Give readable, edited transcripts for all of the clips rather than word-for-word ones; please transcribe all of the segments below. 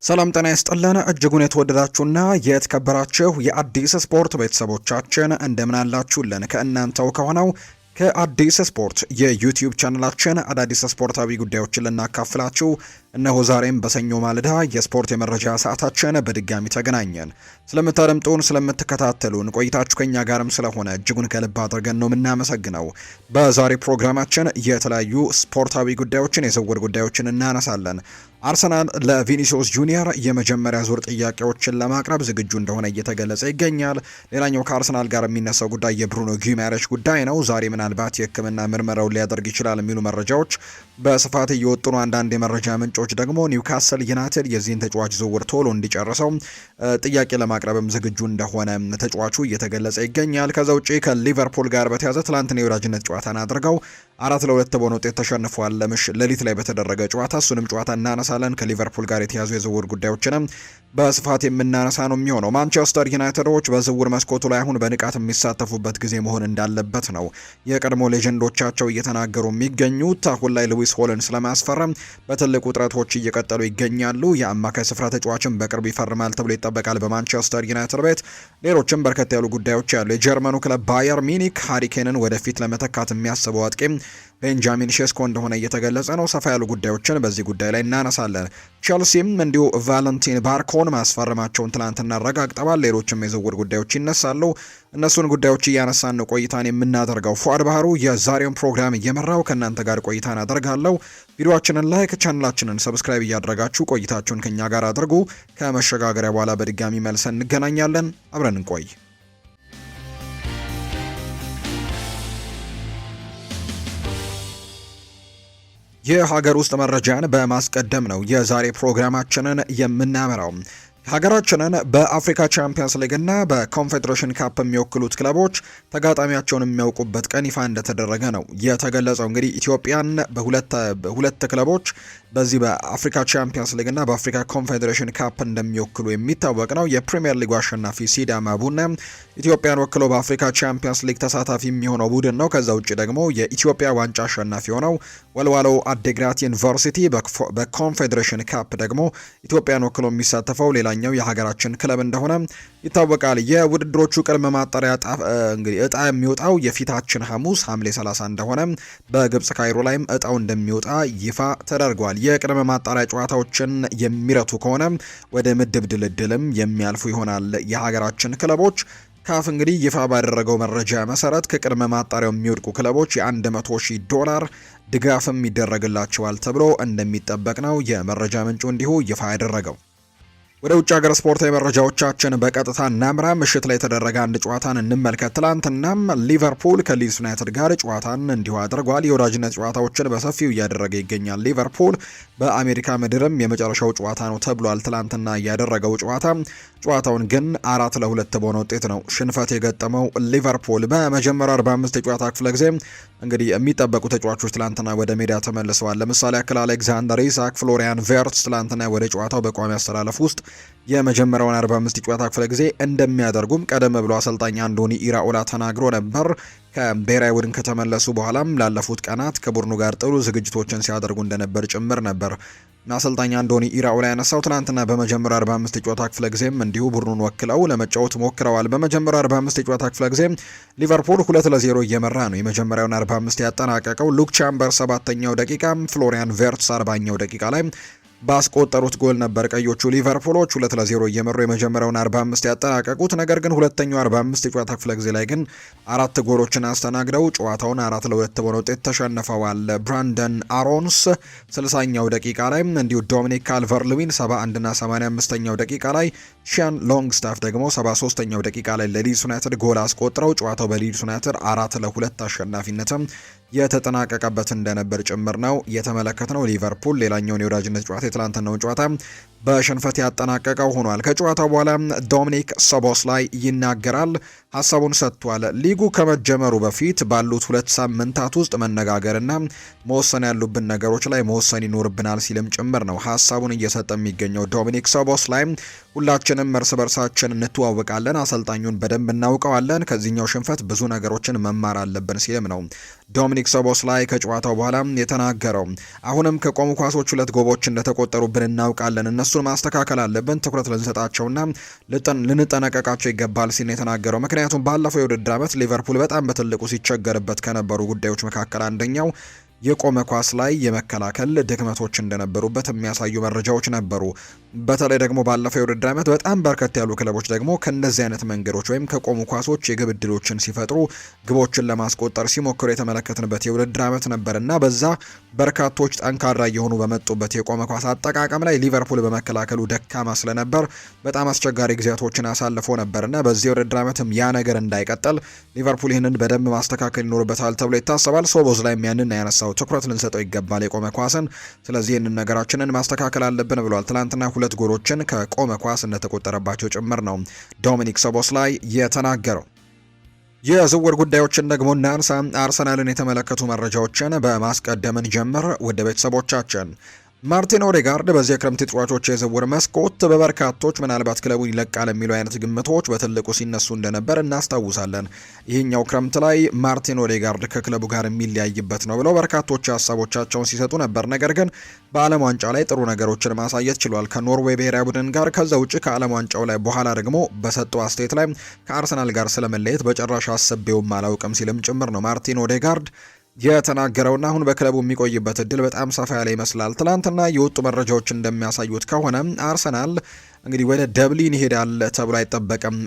ሰላም ጤና ይስጥልን እጅጉን የተወደዳችሁና የተከበራችሁ የአዲስ ስፖርት ቤተሰቦቻችን እንደምን አላችሁልን? ከእናንተው ከሆነው ከአዲስ ስፖርት የዩቲዩብ ቻናላችን አዳዲስ ስፖርታዊ ጉዳዮችን ልናካፍላችሁ እነሆ ዛሬም በሰኞ ማለዳ የስፖርት የመረጃ ሰዓታችን በድጋሚ ተገናኘን። ስለምታደምጡን፣ ስለምትከታተሉን ቆይታችሁ ከኛ ጋርም ስለሆነ እጅጉን ከልብ አድርገን ነው የምናመሰግነው። በዛሬ ፕሮግራማችን የተለያዩ ስፖርታዊ ጉዳዮችን፣ የዝውውር ጉዳዮችን እናነሳለን። አርሰናል ለቪኒሲዮስ ጁኒየር የመጀመሪያ ዙር ጥያቄዎችን ለማቅረብ ዝግጁ እንደሆነ እየተገለጸ ይገኛል። ሌላኛው ከአርሰናል ጋር የሚነሳው ጉዳይ የብሩኖ ጊማሬሽ ጉዳይ ነው። ዛሬ ምናልባት የሕክምና ምርመራውን ሊያደርግ ይችላል የሚሉ መረጃዎች በስፋት እየወጡ ነው። አንዳንድ የመረጃ ምንጮች ደግሞ ኒውካስል ዩናይትድ የዚህን ተጫዋች ዝውውር ቶሎ እንዲጨርሰው ጥያቄ ለማቅረብም ዝግጁ እንደሆነ ተጫዋቹ እየተገለጸ ይገኛል። ከዛ ውጪ ከሊቨርፑል ጋር በተያዘ ትላንትና የወዳጅነት ጨዋታን አድርገው 4-2 በሆነ ውጤት ተሸንፏል። ሌሊት ላይ በተደረገ ጨዋታ እሱንም ጨዋታ እናነሳለን። ከሊቨርፑል ጋር የተያዙ የዝውውር ጉዳዮችንም በስፋት የምናነሳ ነው የሚሆነው። ማንቸስተር ዩናይትዶች በዝውውር መስኮቱ ላይ አሁን በንቃት የሚሳተፉበት ጊዜ መሆን እንዳለበት ነው የቀድሞ ሌጀንዶቻቸው እየተናገሩ የሚገኙት። አሁን ላይ ሉዊስ ሆልን ስለማስፈረም በትልቁ ጥረቶች እየቀጠሉ ይገኛሉ። የአማካይ ስፍራ ተጫዋችን በቅርብ ይፈርማል ተብሎ ይጠበቃል በማንቸስተር ዩናይትድ ቤት። ሌሎችም በርከት ያሉ ጉዳዮች ያሉ። የጀርመኑ ክለብ ባየር ሚኒክ ሃሪኬንን ወደፊት ለመተካት የሚያስበው አጥቂም ቤንጃሚን ሼስኮ እንደሆነ እየተገለጸ ነው። ሰፋ ያሉ ጉዳዮችን በዚህ ጉዳይ ላይ እናነሳለን። ቼልሲም እንዲሁ ቫለንቲን ባርኮን ማስፈረማቸውን ትላንትና አረጋግጠዋል። ሌሎችም የዝውውር ጉዳዮች ይነሳሉ። እነሱን ጉዳዮች እያነሳን ነው ቆይታን የምናደርገው። ፉአድ ባህሩ የዛሬውን ፕሮግራም እየመራው ከእናንተ ጋር ቆይታን አደርጋለሁ። ቪዲዮአችንን ላይክ፣ ቻናላችንን ሰብስክራይብ እያደረጋችሁ ቆይታችሁን ከኛ ጋር አድርጉ። ከመሸጋገሪያ በኋላ በድጋሚ መልሰን እንገናኛለን። አብረን እንቆይ። የሀገር ውስጥ መረጃን በማስቀደም ነው የዛሬ ፕሮግራማችንን የምናመራው። ሀገራችንን በአፍሪካ ቻምፒየንስ ሊግ እና በኮንፌዴሬሽን ካፕ የሚወክሉት ክለቦች ተጋጣሚያቸውን የሚያውቁበት ቀን ይፋ እንደተደረገ ነው የተገለጸው። እንግዲህ ኢትዮጵያን በሁለት ክለቦች በዚህ በአፍሪካ ቻምፒየንስ ሊግ እና በአፍሪካ ኮንፌዴሬሽን ካፕ እንደሚወክሉ የሚታወቅ ነው። የፕሪሚየር ሊጉ አሸናፊ ሲዳማ ቡና ኢትዮጵያን ወክሎ በአፍሪካ ቻምፒየንስ ሊግ ተሳታፊ የሚሆነው ቡድን ነው። ከዛ ውጭ ደግሞ የኢትዮጵያ ዋንጫ አሸናፊ ሆነው ወልዋሎ አዴግራት ዩኒቨርሲቲ በኮንፌዴሬሽን ካፕ ደግሞ ኢትዮጵያን ወክሎ የሚሳተፈው ሌላኛው የሀገራችን ክለብ እንደሆነ ይታወቃል። የውድድሮቹ ቅድመ ማጣሪያ እንግዲህ እጣ የሚወጣው የፊታችን ሐሙስ ሐምሌ 30 እንደሆነ በግብጽ ካይሮ ላይም እጣው እንደሚወጣ ይፋ ተደርጓል። የቅድመ ማጣሪያ ጨዋታዎችን የሚረቱ ከሆነ ወደ ምድብ ድልድልም የሚያልፉ ይሆናል የሀገራችን ክለቦች። ካፍ እንግዲህ ይፋ ባደረገው መረጃ መሰረት ከቅድመ ማጣሪያው የሚወድቁ ክለቦች $100,000 ድጋፍም ይደረግላቸዋል ተብሎ እንደሚጠበቅ ነው የመረጃ ምንጩ እንዲሁ ይፋ ያደረገው። ወደ ውጭ ሀገር ስፖርታዊ መረጃዎቻችን በቀጥታ እናምራ። ምሽት ላይ የተደረገ አንድ ጨዋታን እንመልከት። ትላንትናም ሊቨርፑል ከሊድስ ዩናይትድ ጋር ጨዋታን እንዲሁ አድርጓል። የወዳጅነት ጨዋታዎችን በሰፊው እያደረገ ይገኛል። ሊቨርፑል በአሜሪካ ምድርም የመጨረሻው ጨዋታ ነው ተብሏል ትላንትና ያደረገው ጨዋታውን ግን 4-2 በሆነ ውጤት ነው ሽንፈት የገጠመው ሊቨርፑል። በመጀመሪያው 45 የጨዋታ ክፍለ ጊዜ እንግዲህ የሚጠበቁ ተጫዋቾች ትላንትና ወደ ሜዳ ተመልሰዋል። ለምሳሌ ያክል አሌክዛንደር ኢሳክ፣ ፍሎሪያን ቬርትስ ትላንትና ወደ ጨዋታው በቋሚ አስተላለፍ ውስጥ የመጀመሪያውን 45 የጨዋታ ክፍለ ጊዜ እንደሚያደርጉም ቀደም ብሎ አሰልጣኝ አንዶኒ ኢራኦላ ተናግሮ ነበር። ከብሔራዊ ቡድን ከተመለሱ በኋላም ላለፉት ቀናት ከቡድኑ ጋር ጥሩ ዝግጅቶችን ሲያደርጉ እንደነበር ጭምር ነበር አሰልጣኝ አንዶኒ ኢራኦላ ያነሳው። ትናንትና በመጀመሪያው 45 የጨዋታ ክፍለ ጊዜም እንዲሁ ቡድኑን ወክለው ለመጫወት ሞክረዋል። በመጀመሪያው 45 የጨዋታ ክፍለ ጊዜ ሊቨርፑል 2-0 እየመራ ነው የመጀመሪያውን 45 ያጠናቀቀው። ሉክ ቻምበር 7ኛው ደቂቃ፣ ፍሎሪያን ቬርትስ 40ኛው ደቂቃ ላይ ባስቆጠሩት ጎል ነበር ቀዮቹ ሊቨርፑሎች 2-0 እየመሩ የመጀመሪያውን 45 ያጠናቀቁት። ነገር ግን ሁለተኛው 45 የጨዋታ ክፍለ ጊዜ ላይ ግን 4 ጎሎችን አስተናግደው ጨዋታውን 4-2 በሆነ ውጤት ተሸንፈዋል። ብራንደን አሮንስ 60ኛው ደቂቃ ላይ እንዲሁ ዶሚኒክ ካልቨር-ልዊን 71 እና 85ኛው ደቂቃ ላይ፣ ሺያን ሎንግስታፍ ደግሞ 73ኛው ደቂቃ ላይ ለሊድስ ዩናይትድ ጎል አስቆጥረው ጨዋታው በሊድስ ዩናይትድ 4-2 አሸናፊነትም የተጠናቀቀበት እንደነበር ጭምር ነው የተመለከትነው። ሊቨርፑል ሌላኛውን የወዳጅነት ጨዋታ የትላንትናውን ጨዋታ በሽንፈት ያጠናቀቀው ሆኗል። ከጨዋታው በኋላ ዶሚኒክ ሶቦስላይ ይናገራል። ሀሳቡን ሰጥቷል። ሊጉ ከመጀመሩ በፊት ባሉት 2 ሳምንታት ውስጥ መነጋገርና መወሰን ያሉብን ነገሮች ላይ መወሰን ይኖርብናል ሲልም ጭምር ነው ሀሳቡን እየሰጠ የሚገኘው ዶሚኒክ ሶቦስላይ። ሁላችንም እርስ በርሳችን እንተዋወቃለን፣ አሰልጣኙን በደንብ እናውቀዋለን፣ ከዚህኛው ሽንፈት ብዙ ነገሮችን መማር አለብን ሲልም ነው ዶሚኒክ ሶቦስላይ ከጨዋታው በኋላ የተናገረው። አሁንም ከቆሙ ኳሶች 2 ጎቦች እንደተቆጠሩብን እናውቃለን፣ እነሱን ማስተካከል አለብን፣ ትኩረት ልንሰጣቸውና ልንጠነቀቃቸው ይገባል ሲል የተናገረው። ምክንያቱም ባለፈው የውድድር ዓመት ሊቨርፑል በጣም በትልቁ ሲቸገርበት ከነበሩ ጉዳዮች መካከል አንደኛው የቆመ ኳስ ላይ የመከላከል ድክመቶች እንደነበሩበት የሚያሳዩ መረጃዎች ነበሩ። በተለይ ደግሞ ባለፈው የውድድር ዓመት በጣም በርከት ያሉ ክለቦች ደግሞ ከእንደዚህ አይነት መንገዶች ወይም ከቆሙ ኳሶች የግብ ዕድሎችን ሲፈጥሩ ግቦችን ለማስቆጠር ሲሞክሩ የተመለከትንበት የውድድር ዓመት ነበርና በዛ በርካቶች ጠንካራ እየሆኑ በመጡበት የቆመ ኳስ አጠቃቀም ላይ ሊቨርፑል በመከላከሉ ደካማ ስለነበር በጣም አስቸጋሪ ጊዜያቶችን አሳልፎ ነበርና በዚህ የውድድር ዓመትም ያ ነገር እንዳይቀጥል ሊቨርፑል ይህንን በደንብ ማስተካከል ይኖርበታል ተብሎ ይታሰባል። ሶቦዝ ላይም ያንን ያነሳው ትኩረት ልንሰጠው ይገባል የቆመ ኳስን፣ ስለዚህ ይህንን ነገራችንን ማስተካከል አለብን ብሏል። ትላንትና 2 ጎሎችን ከቆመ ኳስ እንደተቆጠረባቸው ጭምር ነው ዶሚኒክ ሶቦስላይ የተናገረው። የዝውውር ጉዳዮችን ደግሞ እናንሳ። አርሰናልን የተመለከቱ መረጃዎችን በማስቀደምን ጀምር ውድ ቤተሰቦቻችን። ማርቲን ኦዴጋርድ በዚህ የክረምት ተጫዋቾች የዝውውር መስኮት በበርካቶች ምናልባት ክለቡን ይለቃል የሚሉ አይነት ግምቶች በትልቁ ሲነሱ እንደነበር እናስታውሳለን። ይህኛው ክረምት ላይ ማርቲን ኦዴጋርድ ከክለቡ ጋር የሚለያይበት ነው ብለው በርካቶች ሀሳቦቻቸውን ሲሰጡ ነበር። ነገር ግን በዓለም ዋንጫ ላይ ጥሩ ነገሮችን ማሳየት ችሏል ከኖርዌይ ብሔራዊ ቡድን ጋር። ከዛ ውጭ ከዓለም ዋንጫው ላይ በኋላ ደግሞ በሰጠው አስተያየት ላይ ከአርሰናል ጋር ስለመለየት በጭራሽ አስቤውም አላውቅም ሲልም ጭምር ነው ማርቲን ኦዴጋርድ የተናገረውና አሁን በክለቡ የሚቆይበት እድል በጣም ሰፋ ያለ ይመስላል። ትላንትና የወጡ መረጃዎች እንደሚያሳዩት ከሆነ አርሰናል እንግዲህ ወደ ደብሊን ይሄዳል ተብሎ አይጠበቅም።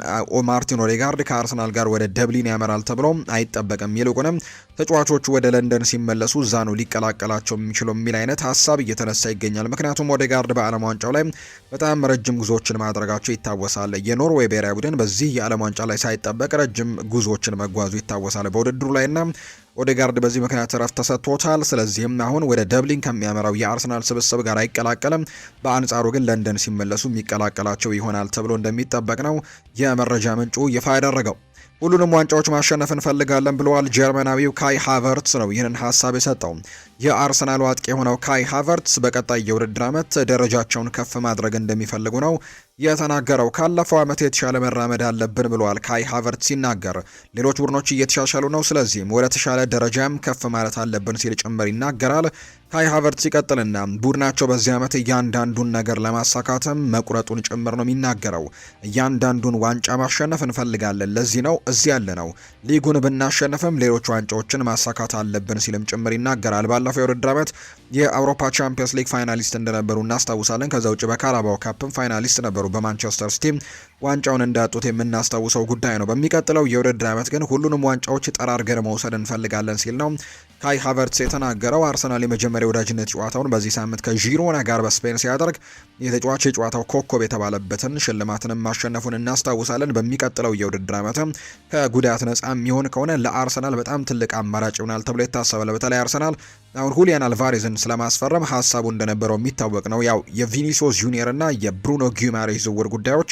ማርቲን ኦዴጋርድ ከአርሰናል ጋር ወደ ደብሊን ያመራል ተብሎ አይጠበቅም። ይልቁንም ተጫዋቾቹ ወደ ለንደን ሲመለሱ እዛ ነው ሊቀላቀላቸው የሚችለው የሚል አይነት ሀሳብ እየተነሳ ይገኛል። ምክንያቱም ኦዴጋርድ በዓለም ዋንጫው ላይ በጣም ረጅም ጉዞዎችን ማድረጋቸው ይታወሳል። የኖርዌይ ብሔራዊ ቡድን በዚህ የዓለም ዋንጫ ላይ ሳይጠበቅ ረጅም ጉዞዎችን መጓዙ ይታወሳል በውድድሩ ላይና ኦዴጋርድ በዚህ ምክንያት እረፍት ተሰጥቶታል። ስለዚህም አሁን ወደ ደብሊን ከሚያመራው የአርሰናል ስብስብ ጋር አይቀላቀልም። በአንጻሩ ግን ለንደን ሲመለሱ የሚቀላቀላቸው ይሆናል ተብሎ እንደሚጠበቅ ነው የመረጃ ምንጩ ይፋ ያደረገው። ሁሉንም ዋንጫዎች ማሸነፍ እንፈልጋለን ብለዋል ጀርመናዊው ካይ ሃቨርትስ ነው ይህንን ሀሳብ የሰጠው። የአርሰናሉ አጥቂ የሆነው ካይ ሃቨርትስ በቀጣይ የውድድር ዓመት ደረጃቸውን ከፍ ማድረግ እንደሚፈልጉ ነው የተናገረው። ካለፈው ዓመት የተሻለ መራመድ አለብን ብለዋል ካይ ሃቨርትስ ሲናገር። ሌሎች ቡድኖች እየተሻሻሉ ነው፣ ስለዚህም ወደ ተሻለ ደረጃም ከፍ ማለት አለብን ሲል ጭምር ይናገራል። ካይ ሃቨርትስ ይቀጥልና ቡድናቸው በዚህ ዓመት እያንዳንዱን ነገር ለማሳካትም መቁረጡን ጭምር ነው የሚናገረው። እያንዳንዱን ዋንጫ ማሸነፍ እንፈልጋለን፣ ለዚህ ነው እዚህ ያለ ነው። ሊጉን ብናሸንፍም ሌሎች ዋንጫዎችን ማሳካት አለብን ሲልም ጭምር ይናገራል። ባለፈው የውድድር ዓመት የአውሮፓ ቻምፒየንስ ሊግ ፋይናሊስት እንደነበሩ እናስታውሳለን። ከዛ ውጭ በካራባው ካፕም ፋይናሊስት ነበሩ። በማንቸስተር ሲቲ ዋንጫውን እንዳጡት የምናስታውሰው ጉዳይ ነው። በሚቀጥለው የውድድር ዓመት ግን ሁሉንም ዋንጫዎች ጠራርገን መውሰድ እንፈልጋለን ሲል ነው ካይ ሃቨርትስ የተናገረው። አርሰናል የመጀመሪያ ወዳጅነት ጨዋታውን በዚህ ሳምንት ከዢሮና ጋር በስፔን ሲያደርግ የተጫዋች የጨዋታው ኮከብ የተባለበትን ሽልማትንም ማሸነፉን እናስታውሳለን። በሚቀጥለው የውድድር ዓመትም ከጉዳት ነጻ የሚሆን ከሆነ ለአርሰናል በጣም ትልቅ አማራጭ ይሆናል ተብሎ ይታሰባል። በተለይ አርሰናል አሁን ሁሊያን አልቫሬዝን ስለማስፈረም ሀሳቡ እንደነበረው የሚታወቅ ነው። ያው የቪኒሲዮስ ጁኒየር እና የብሩኖ ጊማሬሽ ዝውውር ጉዳዮች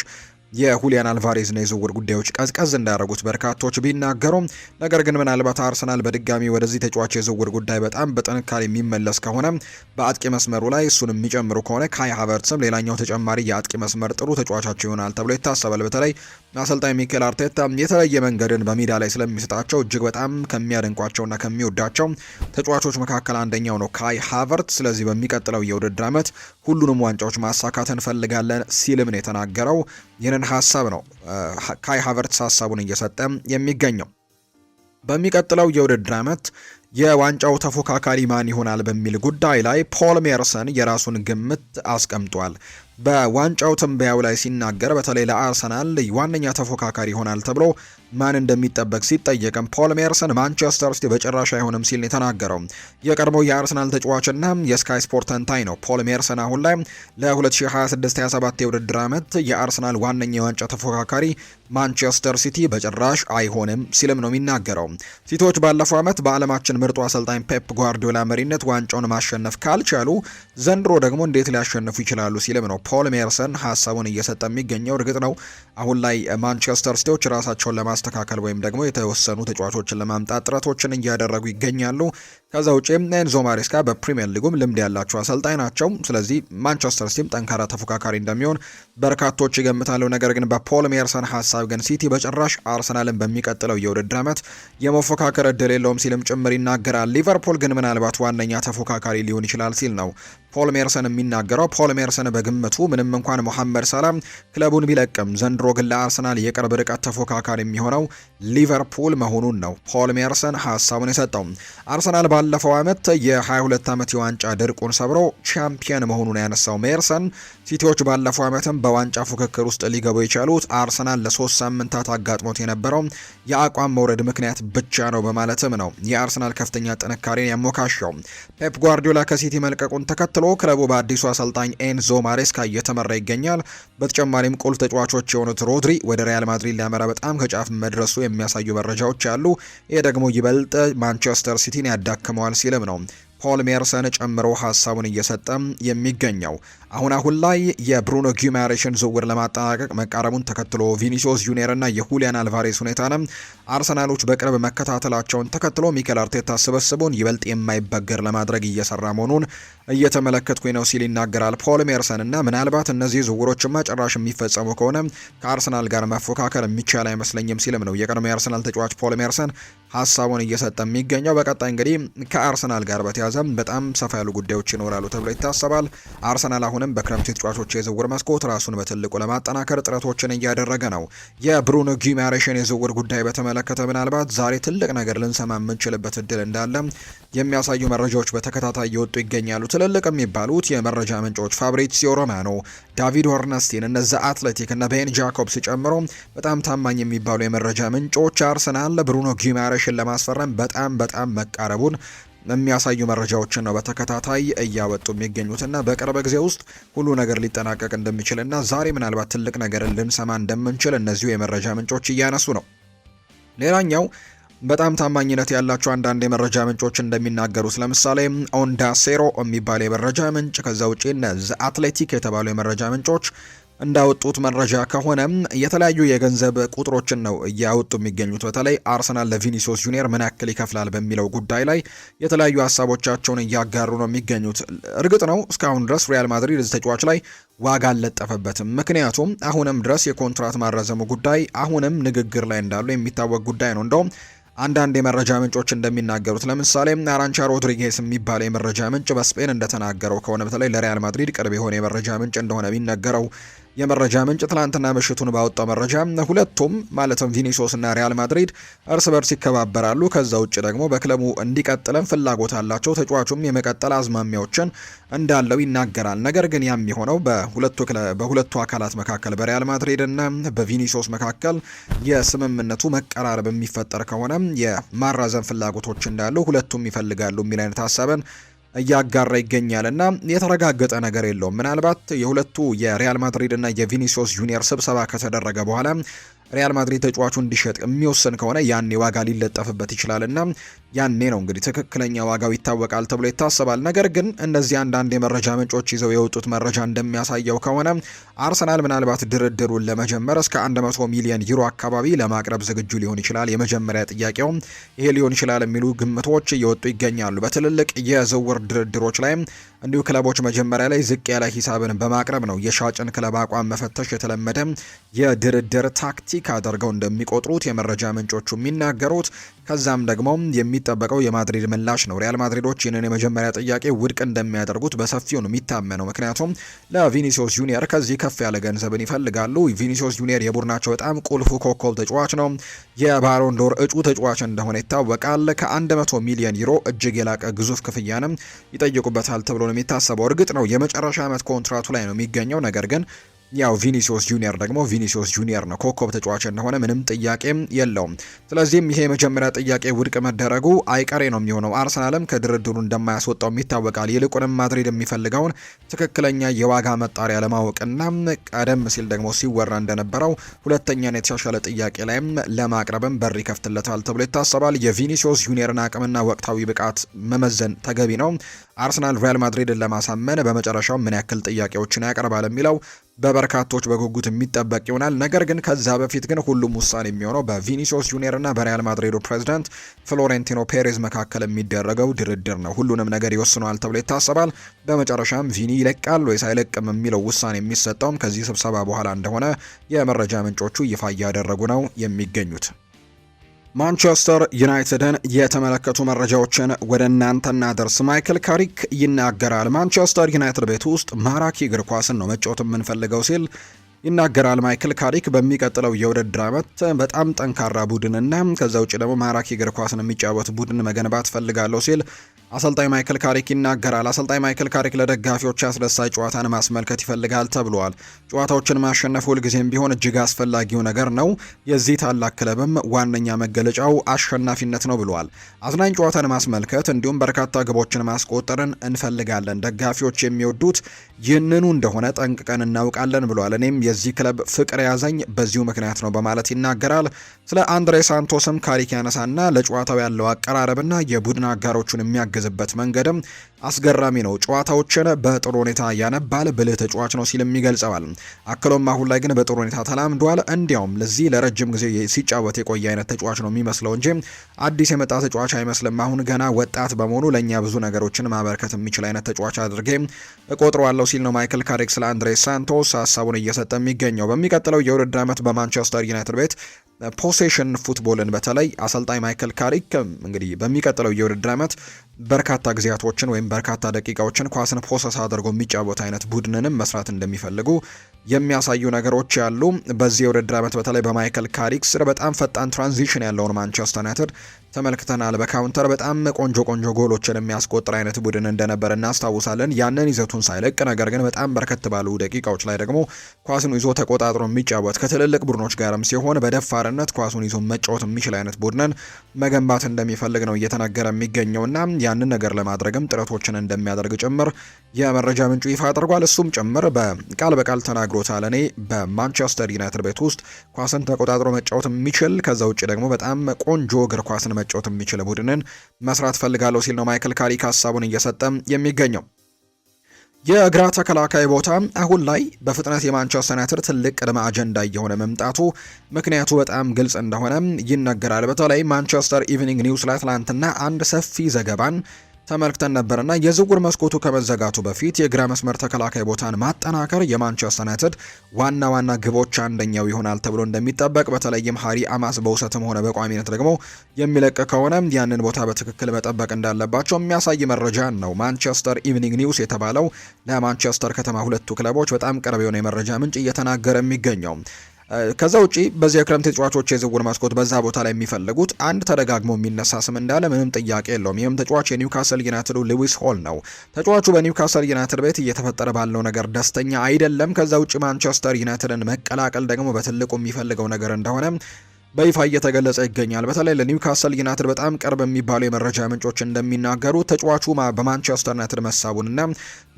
የሁሊያን አልቫሬዝ እና የዝውውር ጉዳዮች ቀዝቀዝ እንዳደረጉት በርካቶች ቢናገሩም ነገር ግን ምናልባት አርሰናል በድጋሚ ወደዚህ ተጫዋች የዝውውር ጉዳይ በጣም በጥንካሬ የሚመለስ ከሆነ በአጥቂ መስመሩ ላይ እሱን የሚጨምሩ ከሆነ ካይ ሃቨርትስም ሌላኛው ተጨማሪ የአጥቂ መስመር ጥሩ ተጫዋቻቸው ይሆናል ተብሎ ይታሰባል። በተለይ አሰልጣኝ ሚኬል አርቴታ የተለየ መንገድን በሜዳ ላይ ስለሚሰጣቸው እጅግ በጣም ከሚያደንቋቸውና ከሚወዳቸው ተጫዋቾች መካከል አንደኛው ነው ካይ ሃቨርትስ። ስለዚህ በሚቀጥለው የውድድር ዓመት ሁሉንም ዋንጫዎች ማሳካት እንፈልጋለን ሲልም ነው የተናገረው። ይህንን ሀሳብ ነው ካይ ሃቨርትስ ሀሳቡን እየሰጠ የሚገኘው። በሚቀጥለው የውድድር ዓመት የዋንጫው ተፎካካሪ ማን ይሆናል በሚል ጉዳይ ላይ ፖል ሜርሰን የራሱን ግምት አስቀምጧል። በዋንጫው ትንበያው ላይ ሲናገር በተለይ ለአርሰናል ዋነኛ ተፎካካሪ ይሆናል ተብሎ ማን እንደሚጠበቅ ሲጠየቅም ፖል ሜርሰን ማንቸስተር ሲቲ በጭራሽ አይሆንም ሲል የተናገረው የቀድሞው የአርሰናል ተጫዋችና የስካይ ስፖርት ተንታኝ ነው። ፖል ሜርሰን አሁን ላይ ለ2026/27 የውድድር ዓመት የአርሰናል ዋነኛ የዋንጫ ተፎካካሪ ማንቸስተር ሲቲ በጭራሽ አይሆንም ሲልም ነው የሚናገረው። ሲቲዎች ባለፈው ዓመት በዓለማችን ምርጡ አሰልጣኝ ፔፕ ጓርዲዮላ መሪነት ዋንጫውን ማሸነፍ ካልቻሉ ዘንድሮ ደግሞ እንዴት ሊያሸንፉ ይችላሉ ሲልም ነው ፖል ሜርሰን ሀሳቡን እየሰጠ የሚገኘው። እርግጥ ነው አሁን ላይ ማንቸስተር ሲቲዎች ራሳቸውን ለማስተካከል ወይም ደግሞ የተወሰኑ ተጫዋቾችን ለማምጣት ጥረቶችን እያደረጉ ይገኛሉ። ከዛ ውጪ ኤንዞ ማሬስካ በፕሪሚየር ሊጉም ልምድ ያላቸው አሰልጣኝ ናቸው። ስለዚህ ማንቸስተር ሲቲም ጠንካራ ተፎካካሪ እንደሚሆን በርካቶች ይገምታሉ። ነገር ግን በፖል ሜርሰን ሀሳብ ግን ሲቲ በጭራሽ አርሰናልን በሚቀጥለው የውድድር ዓመት የመፎካከር እድል የለውም ሲልም ጭምር ይናገራል። ሊቨርፑል ግን ምናልባት ዋነኛ ተፎካካሪ ሊሆን ይችላል ሲል ነው ፖል ሜርሰን የሚናገረው። ፖል ሜርሰን በግምቱ ምንም እንኳን ሞሐመድ ሰላም ክለቡን ቢለቅም ዘንድሮ ግን ለአርሰናል የቅርብ ርቀት ተፎካካሪ የሚሆነው ሊቨርፑል መሆኑን ነው ፖል ሜርሰን ሀሳቡን የሰጠው። አርሰናል ባለፈው ዓመት የ22 ዓመት የዋንጫ ድርቁን ሰብሮ ቻምፒየን መሆኑን ያነሳው ሜርሰን ሲቲዎች ባለፈው ዓመትም በዋንጫ ፉክክር ውስጥ ሊገቡ የቻሉት አርሰናል ለ3 ሳምንታት አጋጥሞት የነበረው የአቋም መውረድ ምክንያት ብቻ ነው በማለትም ነው የአርሰናል ከፍተኛ ጥንካሬን ያሞካሸው። ፔፕ ጓርዲዮላ ከሲቲ መልቀቁን ተከትሎ ክለቡ በአዲሱ አሰልጣኝ ኤንዞ ማሬስካ እየተመራ ይገኛል። በተጨማሪም ቁልፍ ተጫዋቾች የሆኑት ሮድሪ ወደ ሪያል ማድሪድ ሊያመራ በጣም ከጫፍ መድረሱ የሚያሳዩ መረጃዎች አሉ። ይህ ደግሞ ይበልጥ ማንቸስተር ሲቲን ያዳክመዋል ሲልም ነው ፖል ሜርሰን ጨምሮ ሀሳቡን እየሰጠ የሚገኘው። አሁን ላይ የብሩኖ ጊማሬሽን ዝውውር ለማጠናቀቅ መቃረቡን ተከትሎ ቪኒሲዮስ ጁኒየር እና የሁሊያን አልቫሬስ ሁኔታንም አርሰናሎች በቅርብ መከታተላቸውን ተከትሎ ሚኬል አርቴታ ስብስቡን ይበልጥ የማይበገር ለማድረግ እየሰራ መሆኑን እየተመለከትኩኝ ነው ሲል ይናገራል ፖል ሜርሰን። እና ምናልባት እነዚህ ዝውውሮችማ ጭራሽ የሚፈጸሙ ከሆነ ከአርሰናል ጋር መፎካከር የሚቻል አይመስለኝም ሲልም ነው የቀድሞ የአርሰናል ተጫዋች ፖል ሜርሰን ሀሳቡን እየሰጠ የሚገኘው። በቀጣይ እንግዲህ ከአርሰናል ጋር በተያዘ በጣም ሰፋ ያሉ ጉዳዮች ይኖራሉ ተብሎ ይታሰባል። አርሰናል አሁንም በክረምት ተጫዋቾች የዝውውር መስኮት ራሱን በትልቁ ለማጠናከር ጥረቶችን እያደረገ ነው። የብሩኖ ጊማሬሽን የዝውውር ጉዳይ በተመለከተ ምናልባት ዛሬ ትልቅ ነገር ልንሰማ የምንችልበት እድል እንዳለ የሚያሳዩ መረጃዎች በተከታታይ እየወጡ ይገኛሉ። ትልልቅ የሚባሉት የመረጃ ምንጮች ፋብሪዚዮ ሮማኖ፣ ዳቪድ ኦርነስቲን፣ እነዚ አትሌቲክ እና ቤን ጃኮብስ ጨምሮ በጣም ታማኝ የሚባሉ የመረጃ ምንጮች አርሰናል ብሩኖ ጊማሬሽን ለማስፈረም በጣም መቃረቡን የሚያሳዩ መረጃዎችን ነው በተከታታይ እያወጡ የሚገኙትና በቅርብ ጊዜ ውስጥ ሁሉ ነገር ሊጠናቀቅ እንደሚችልና ዛሬ ምናልባት ትልቅ ነገርን ልንሰማ እንደምንችል እነዚሁ የመረጃ ምንጮች እያነሱ ነው። ሌላኛው በጣም ታማኝነት ያላቸው አንዳንድ የመረጃ ምንጮች እንደሚናገሩት ለምሳሌ ኦንዳ ሴሮ የሚባል የመረጃ ምንጭ፣ ከዛ ውጪ ዘ አትሌቲክ የተባሉ የመረጃ ምንጮች እንዳወጡት መረጃ ከሆነ የተለያዩ የገንዘብ ቁጥሮችን ነው እያወጡ የሚገኙት። በተለይ አርሰናል ለቪኒሲዮስ ጁኒየር ምን ያክል ይከፍላል በሚለው ጉዳይ ላይ የተለያዩ ሀሳቦቻቸውን እያጋሩ ነው የሚገኙት። እርግጥ ነው እስካሁን ድረስ ሪያል ማድሪድ እዚህ ተጫዋች ላይ ዋጋ አልለጠፈበትም። ምክንያቱም አሁንም ድረስ የኮንትራት ማራዘሙ ጉዳይ አሁንም ንግግር ላይ እንዳሉ የሚታወቅ ጉዳይ ነው። እንደውም አንዳንድ የመረጃ ምንጮች እንደሚናገሩት ለምሳሌ አራንቻ ሮድሪጌስ የሚባለው የመረጃ ምንጭ በስፔን እንደተናገረው ከሆነ በተለይ ለሪያል ማድሪድ ቅርብ የሆነ የመረጃ ምንጭ እንደሆነ የሚነገረው የመረጃ ምንጭ ትላንትና ምሽቱን ባወጣው መረጃ ሁለቱም ማለትም ቪኒሲዮስ እና ሪያል ማድሪድ እርስ በርስ ይከባበራሉ። ከዛ ውጭ ደግሞ በክለቡ እንዲቀጥለን ፍላጎት አላቸው። ተጫዋቹም የመቀጠል አዝማሚያዎችን እንዳለው ይናገራል። ነገር ግን ያም የሆነው በሁለቱ አካላት መካከል በሪያል ማድሪድ እና በቪኒሲዮስ መካከል የስምምነቱ መቀራረብ የሚፈጠር ከሆነ የማራዘም ፍላጎቶች እንዳሉ ሁለቱም ይፈልጋሉ የሚል አይነት ሀሳብን እያጋራ ይገኛል እና የተረጋገጠ ነገር የለውም። ምናልባት የሁለቱ የሪያል ማድሪድ እና የቪኒሲዮስ ጁኒየር ስብሰባ ከተደረገ በኋላ ሪያል ማድሪድ ተጫዋቹ እንዲሸጥ የሚወስን ከሆነ ያኔ ዋጋ ሊለጠፍበት ይችላልና ያኔ ነው እንግዲህ ትክክለኛ ዋጋው ይታወቃል ተብሎ ይታሰባል። ነገር ግን እነዚህ አንዳንድ የመረጃ ምንጮች ይዘው የወጡት መረጃ እንደሚያሳየው ከሆነ አርሰናል ምናልባት ድርድሩን ለመጀመር እስከ 100 ሚሊዮን ዩሮ አካባቢ ለማቅረብ ዝግጁ ሊሆን ይችላል። የመጀመሪያ ጥያቄው ይሄ ሊሆን ይችላል የሚሉ ግምቶች እየወጡ ይገኛሉ። በትልልቅ የዝውውር ድርድሮች ላይ እንዲሁ ክለቦች መጀመሪያ ላይ ዝቅ ያለ ሂሳብን በማቅረብ ነው የሻጭን ክለብ አቋም መፈተሽ የተለመደ የድርድር ታክቲክ አድርገው እንደሚቆጥሩት የመረጃ ምንጮቹ የሚናገሩት። ከዛም ደግሞ የሚጠበቀው የማድሪድ ምላሽ ነው። ሪያል ማድሪዶች ይህንን የመጀመሪያ ጥያቄ ውድቅ እንደሚያደርጉት በሰፊው ነው የሚታመነው። ምክንያቱም ለቪኒሲዮስ ጁኒየር ከዚህ ከፍ ያለ ገንዘብን ይፈልጋሉ። ቪኒሲዮስ ጁኒየር የቡድናቸው በጣም ቁልፉ ኮከብ ተጫዋች ነው። የባሎን ዶር እጩ ተጫዋች እንደሆነ ይታወቃል። ከ100 ሚሊዮን ዩሮ እጅግ የላቀ ግዙፍ ክፍያንም ይጠይቁበታል ተብሎ ነው የሚታሰበው። እርግጥ ነው የመጨረሻ ዓመት ኮንትራቱ ላይ ነው የሚገኘው። ነገር ግን ያው ቪኒሲዮስ ጁኒየር ደግሞ ቪኒሲዮስ ጁኒየር ነው፣ ኮከብ ተጫዋች እንደሆነ ምንም ጥያቄ የለውም። ስለዚህም ይሄ የመጀመሪያ ጥያቄ ውድቅ መደረጉ አይቀሬ ነው የሚሆነው። አርሰናልም ከድርድሩ እንደማያስወጣው ይታወቃል። ይልቁንም ማድሪድ የሚፈልገውን ትክክለኛ የዋጋ መጣሪያ ለማወቅና ቀደም ሲል ደግሞ ሲወራ እንደነበረው ሁለተኛን የተሻሻለ ጥያቄ ላይም ለማቅረብም በር ይከፍትለታል ተብሎ ይታሰባል። የቪኒሲዮስ ጁኒየርን አቅምና ወቅታዊ ብቃት መመዘን ተገቢ ነው። አርሰናል ሪያል ማድሪድን ለማሳመን በመጨረሻው ምን ያክል ጥያቄዎችን ያቀርባል የሚለው በበርካቶች በጉጉት የሚጠበቅ ይሆናል። ነገር ግን ከዛ በፊት ግን ሁሉም ውሳኔ የሚሆነው በቪኒሲዮስ ጁኒየር እና በሪያል ማድሪዱ ፕሬዚዳንት ፍሎሬንቲኖ ፔሬዝ መካከል የሚደረገው ድርድር ነው። ሁሉንም ነገር ይወስነዋል ተብሎ ይታሰባል። በመጨረሻም ቪኒ ይለቃል ወይስ አይለቅም የሚለው ውሳኔ የሚሰጠውም ከዚህ ስብሰባ በኋላ እንደሆነ የመረጃ ምንጮቹ ይፋ እያደረጉ ነው የሚገኙት። ማንቸስተር ዩናይትድን የተመለከቱ መረጃዎችን ወደ እናንተ እናደርስ። ማይክል ካሪክ ይናገራል። ማንቸስተር ዩናይትድ ቤት ውስጥ ማራኪ እግር ኳስን ነው መጫወት የምንፈልገው ሲል ይናገራል። ማይክል ካሪክ በሚቀጥለው የውድድር ዓመት በጣም ጠንካራ ቡድንና ከዛ ውጭ ደግሞ ማራኪ እግር ኳስን የሚጫወት ቡድን መገንባት ፈልጋለሁ ሲል አሰልጣኝ ማይክል ካሪክ ይናገራል። አሰልጣኝ ማይክል ካሪክ ለደጋፊዎች አስደሳች ጨዋታን ማስመልከት ይፈልጋል ተብሏል። ጨዋታዎችን ማሸነፍ ሁልጊዜም ቢሆን እጅግ አስፈላጊው ነገር ነው። የዚህ ታላቅ ክለብም ዋነኛ መገለጫው አሸናፊነት ነው ብሏል። አዝናኝ ጨዋታን ማስመልከት እንዲሁም በርካታ ግቦችን ማስቆጠርን እንፈልጋለን። ደጋፊዎች የሚወዱት ይህንኑ እንደሆነ ጠንቅቀን እናውቃለን ብሏል። እኔም የዚህ ክለብ ፍቅር ያዘኝ በዚሁ ምክንያት ነው በማለት ይናገራል። ስለ አንድሬ ሳንቶስም ካሪክ ያነሳና ለጨዋታው ያለው አቀራረብና የቡድን አጋሮቹን የሚያግዝበት መንገድም አስገራሚ ነው። ጨዋታዎችን በጥሩ ሁኔታ ያነባል፣ ብልህ ተጫዋች ነው ሲልም ይገልጸዋል። አክሎም አሁን ላይ ግን በጥሩ ሁኔታ ተላምዷል። እንዲያውም ለዚህ ለረጅም ጊዜ ሲጫወት የቆየ አይነት ተጫዋች ነው የሚመስለው እንጂ አዲስ የመጣ ተጫዋች አይመስልም። አሁን ገና ወጣት በመሆኑ ለእኛ ብዙ ነገሮችን ማበርከት የሚችል አይነት ተጫዋች አድርጌ እቆጥረዋለሁ ሲል ነው ማይክል ካሪክ ስለ አንድሬ ሳንቶስ ሀሳቡን እየሰጠ የሚገኘው። በሚቀጥለው የውድድር ዓመት በማንቸስተር ዩናይትድ ቤት ፖሴሽን ፉትቦልን በተለይ አሰልጣኝ ማይክል ካሪክ እንግዲህ በሚቀጥለው የውድድር ዓመት በርካታ ጊዜያቶችን ወይም በርካታ ደቂቃዎችን ኳስን ፖሰስ አድርጎ የሚጫወት አይነት ቡድንንም መስራት እንደሚፈልጉ የሚያሳዩ ነገሮች ያሉ። በዚህ የውድድር ዓመት በተለይ በማይክል ካሪክ ስር በጣም ፈጣን ትራንዚሽን ያለውን ማንቸስተር ዩናይትድ ተመልክተናል። በካውንተር በጣም ቆንጆ ጎሎችን የሚያስቆጥር አይነት ቡድን እንደነበር እናስታውሳለን። ያንን ይዘቱን ሳይለቅ ነገር ግን በጣም በርከት ባሉ ደቂቃዎች ላይ ደግሞ ኳስን ይዞ ተቆጣጥሮ የሚጫወት ከትልልቅ ቡድኖች ጋርም ሲሆን በደፋርነት ኳሱን ይዞ መጫወት የሚችል አይነት ቡድንን መገንባት እንደሚፈልግ ነው እየተነገረ የሚገኘውና ያንን ነገር ለማድረግም ጥረቶችን እንደሚያደርግ ጭምር የመረጃ ምንጩ ይፋ አድርጓል። እሱም ጭምር በቃል በቃል ተናግሮታል። እኔ በማንቸስተር ዩናይትድ ቤት ውስጥ ኳስን ተቆጣጥሮ መጫወት የሚችል ከዛ ውጭ ደግሞ በጣም ቆንጆ እግር ኳስን መጫወት የሚችል ቡድንን መስራት ፈልጋለሁ ሲል ነው ማይክል ካሪክ ሀሳቡን እየሰጠ የሚገኘው። የግራ ተከላካይ ቦታ አሁን ላይ በፍጥነት የማንቸስተር ዩናይትድ ትልቅ ቅድመ አጀንዳ እየሆነ መምጣቱ ምክንያቱ በጣም ግልጽ እንደሆነ ይነገራል። በተለይ ማንቸስተር ኢቭኒንግ ኒውስ ላይ ትላንትና አንድ ሰፊ ዘገባን ተመልክተን ነበርና የዝውውር መስኮቱ ከመዘጋቱ በፊት የግራ መስመር ተከላካይ ቦታን ማጠናከር የማንቸስተር ዩናይትድ ዋና ግቦች አንደኛው ይሆናል ተብሎ እንደሚጠበቅ፣ በተለይም ሃሪ አማስ በውሰትም ሆነ በቋሚነት ደግሞ የሚለቅ ከሆነ ያንን ቦታ በትክክል መጠበቅ እንዳለባቸው የሚያሳይ መረጃ ነው ማንቸስተር ኢቭኒንግ ኒውስ የተባለው ለማንቸስተር ከተማ ሁለቱ ክለቦች በጣም ቅርብ የሆነ የመረጃ ምንጭ እየተናገረ የሚገኘው። ከዛ ውጪ በዚህ የክረምት ተጫዋቾች የዝውውር መስኮት በዛ ቦታ ላይ የሚፈልጉት አንድ ተደጋግሞ የሚነሳ ስም እንዳለ ምንም ጥያቄ የለውም። ይህም ተጫዋች የኒውካስል ዩናይትዱ ሉዊስ ሆል ነው። ተጫዋቹ በኒውካስል ዩናይትድ ቤት እየተፈጠረ ባለው ነገር ደስተኛ አይደለም። ከዛ ውጪ ማንቸስተር ዩናይትድን መቀላቀል ደግሞ በትልቁ የሚፈልገው ነገር እንደሆነ በይፋ እየተገለጸ ይገኛል። በተለይ ለኒውካስል ዩናይትድ በጣም ቅርብ የሚባሉ የመረጃ ምንጮች እንደሚናገሩ ተጫዋቹ በማንቸስተር ዩናይትድ መሳቡንና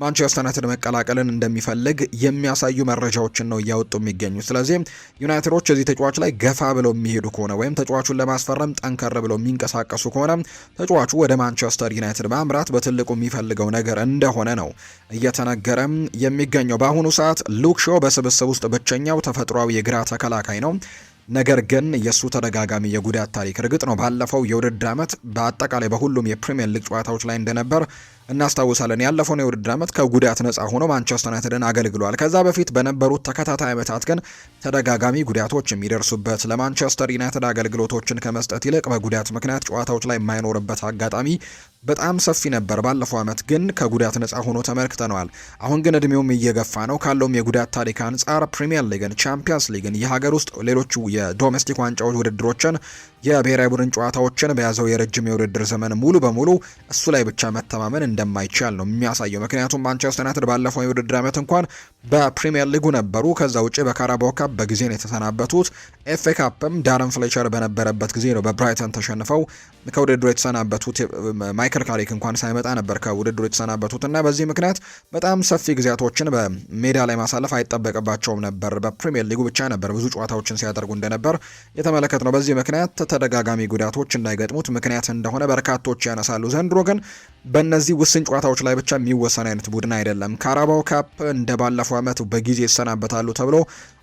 ማንቸስተር ዩናይትድ መቀላቀልን እንደሚፈልግ የሚያሳዩ መረጃዎችን ነው እያወጡ የሚገኙ። ስለዚህ ዩናይትዶች እዚህ ተጫዋች ላይ ገፋ ብለው የሚሄዱ ከሆነ ወይም ተጫዋቹን ለማስፈረም ጠንከር ብለው የሚንቀሳቀሱ ከሆነ ተጫዋቹ ወደ ማንቸስተር ዩናይትድ ማምራት በትልቁ የሚፈልገው ነገር እንደሆነ ነው እየተነገረ የሚገኘው። በአሁኑ ሰዓት ሉክ ሾው በስብስብ ውስጥ ብቸኛው ተፈጥሯዊ የግራ ተከላካይ ነው። ነገር ግን የእሱ ተደጋጋሚ የጉዳት ታሪክ እርግጥ ነው ባለፈው የውድድር ዓመት በአጠቃላይ በሁሉም የፕሪሚየር ሊግ ጨዋታዎች ላይ እንደነበር እናስታውሳለን። ያለፈውን የውድድር ዓመት ከጉዳት ነፃ ሆኖ ማንቸስተር ዩናይትድን አገልግሏል። ከዛ በፊት በነበሩት ተከታታይ ዓመታት ግን ተደጋጋሚ ጉዳቶች የሚደርሱበት ለማንቸስተር ዩናይትድ አገልግሎቶችን ከመስጠት ይልቅ በጉዳት ምክንያት ጨዋታዎች ላይ የማይኖርበት አጋጣሚ በጣም ሰፊ ነበር። ባለፈው ዓመት ግን ከጉዳት ነፃ ሆኖ ተመልክተነዋል። አሁን ግን እድሜውም እየገፋ ነው። ካለውም የጉዳት ታሪክ አንጻር ፕሪሚየር ሊግን፣ ቻምፒየንስ ሊግን፣ የሀገር ውስጥ ሌሎቹ የዶሜስቲክ ዋንጫዎች ውድድሮችን፣ የብሔራዊ ቡድን ጨዋታዎችን በያዘው የረጅም የውድድር ዘመን ሙሉ በሙሉ እሱ ላይ ብቻ መተማመን እንደማይቻል ነው የሚያሳየው። ምክንያቱም ማንቸስተር ዩናይትድ ባለፈው የውድድር ዓመት እንኳን በፕሪሚየር ሊጉ ነበሩ። ከዛ ውጪ በካራባኦ ካፕ በጊዜ ነው የተሰናበቱት። ኤፍኤ ካፕም ዳረን ፍሌቸር በነበረበት ጊዜ ነው በብራይተን ተሸንፈው ከውድድሩ የተሰናበቱት። ማይክል ካሪክ እንኳን ሳይመጣ ነበር ከውድድሩ የተሰናበቱት እና በዚህ ምክንያት በጣም ሰፊ ጊዜያቶችን በሜዳ ላይ ማሳለፍ አይጠበቅባቸውም ነበር። በፕሪሚየር ሊጉ ብቻ ነበር ብዙ ጨዋታዎችን ሲያደርጉ እንደነበር የተመለከት ነው። በዚህ ምክንያት ተደጋጋሚ ጉዳቶች እንዳይገጥሙት ምክንያት እንደሆነ በርካቶች ያነሳሉ። ዘንድሮ ግን በእነዚህ ውስን ጨዋታዎች ላይ ብቻ የሚወሰን አይነት ቡድን አይደለም። ካራባው ካፕ እንደ ባለፈው ዓመት በጊዜ ይሰናበታሉ ተብሎ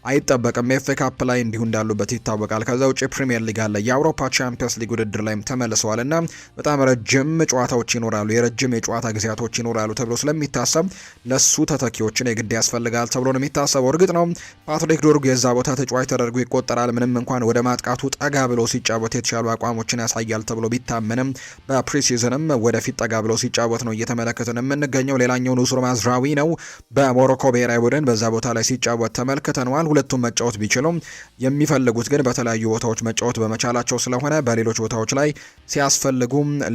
አይጠበቅም። ኤፍ ኤ ካፕ ላይ እንዲሁ እንዳሉበት ይታወቃል። ከዛ ውጭ ፕሪሚየር ሊግ አለ። የአውሮፓ ቻምፒየንስ ሊግ ውድድር ላይም ተመልሰዋል እና በጣም ረጅም ጨዋታዎች ይኖራሉ፣ የረጅም የጨዋታ ጊዜያቶች ይኖራሉ ተብሎ ስለሚታሰብ ለሱ ተተኪዎችን የግድ ያስፈልጋል ተብሎ ነው የሚታሰበው። እርግጥ ነው ፓትሪክ ዶርጉ የዛ ቦታ ተጫዋች ተደርጎ ይቆጠራል። ምንም እንኳን ወደ ማጥቃቱ ጠጋ ብሎ ሲጫወት የተሻሉ አቋሞችን ያሳያል ተብሎ ቢታመንም በፕሪሲዝንም ወደፊት ጠጋ ብሎ ሲጫወት ነው እየተመለከትን የምንገኘው። ሌላኛው ኑሱር ማዝራዊ ነው። በሞሮኮ ብሔራዊ ቡድን በዛ ቦታ ላይ ሲጫወት ተመልክተነዋል። ሁለቱም መጫወት ቢችሉም የሚፈልጉት ግን በተለያዩ ቦታዎች መጫወት በመቻላቸው ስለሆነ በሌሎች ቦታዎች ላይ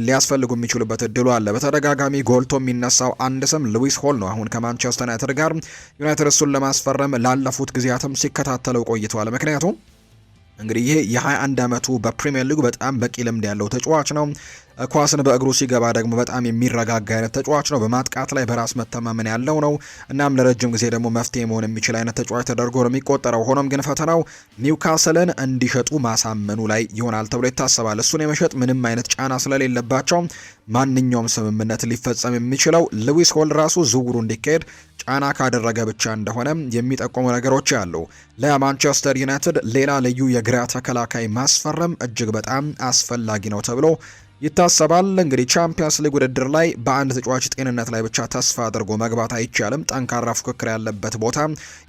ሊያስፈልጉ የሚችሉበት እድሉ አለ። በተደጋጋሚ ጎልቶ የሚነሳው አንድ ስም ሉዊስ ሆል ነው። አሁን ከማንቸስተር ዩናይትድ ጋር ዩናይትድ እሱን ለማስፈረም ላለፉት ጊዜያትም ሲከታተለው ቆይተዋል። ምክንያቱም እንግዲህ ይሄ የ21 ዓመቱ በፕሪሚየር ሊግ በጣም በቂ ልምድ ያለው ተጫዋች ነው። ኳስን በእግሩ ሲገባ ደግሞ በጣም የሚረጋጋ አይነት ተጫዋች ነው። በማጥቃት ላይ በራስ መተማመን ያለው ነው። እናም ለረጅም ጊዜ ደግሞ መፍትሄ መሆን የሚችል አይነት ተጫዋች ተደርጎ ነው የሚቆጠረው። ሆኖም ግን ፈተናው ኒውካስልን እንዲሸጡ ማሳመኑ ላይ ይሆናል ተብሎ ይታሰባል። እሱን የመሸጥ ምንም አይነት ጫና ስለሌለባቸው ማንኛውም ስምምነት ሊፈጸም የሚችለው ሉዊስ ሆል ራሱ ዝውውሩ እንዲካሄድ ጫና ካደረገ ብቻ እንደሆነ የሚጠቁሙ ነገሮች አሉ። ለማንቸስተር ዩናይትድ ሌላ ልዩ የግራ ተከላካይ ማስፈረም እጅግ በጣም አስፈላጊ ነው ተብሎ ይታሰባል። እንግዲህ ቻምፒየንስ ሊግ ውድድር ላይ በአንድ ተጫዋች ጤንነት ላይ ብቻ ተስፋ አድርጎ መግባት አይቻልም። ጠንካራ ፉክክር ያለበት ቦታ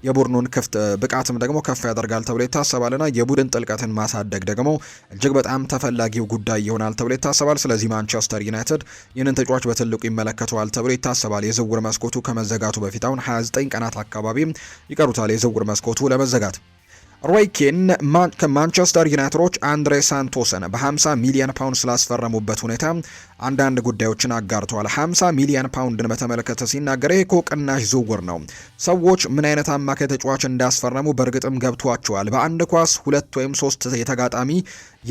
የቡድኑን ክፍት ብቃትም ደግሞ ከፍ ያደርጋል ተብሎ ይታሰባልና የቡድን ጥልቀትን ማሳደግ ደግሞ እጅግ በጣም ተፈላጊው ጉዳይ ይሆናል ተብሎ ይታሰባል። ስለዚህ ማንቸስተር ዩናይትድ ይህንን ተጫዋች በትልቁ ይመለከተዋል ተብሎ ይታሰባል። የዝውውር መስኮቱ ከመዘጋቱ በፊት አሁን 29 ቀናት አካባቢ ይቀሩታል የዝውውር መስኮቱ ለመዘጋት። ሮይ ኬን ከማንቸስተር ዩናይትዶች አንድሬ ሳንቶስን በ50 ሚሊዮን ፓውንድ ስላስፈረሙበት ሁኔታ አንዳንድ ጉዳዮችን አጋርተዋል። 50 ሚሊዮን ፓውንድን በተመለከተ ሲናገር ይህ ቅናሽ ዝውውር ነው። ሰዎች ምን አይነት አማካይ ተጫዋች እንዳስፈረሙ በእርግጥም ገብቷቸዋል። በአንድ ኳስ 2 ወይም 3 የተጋጣሚ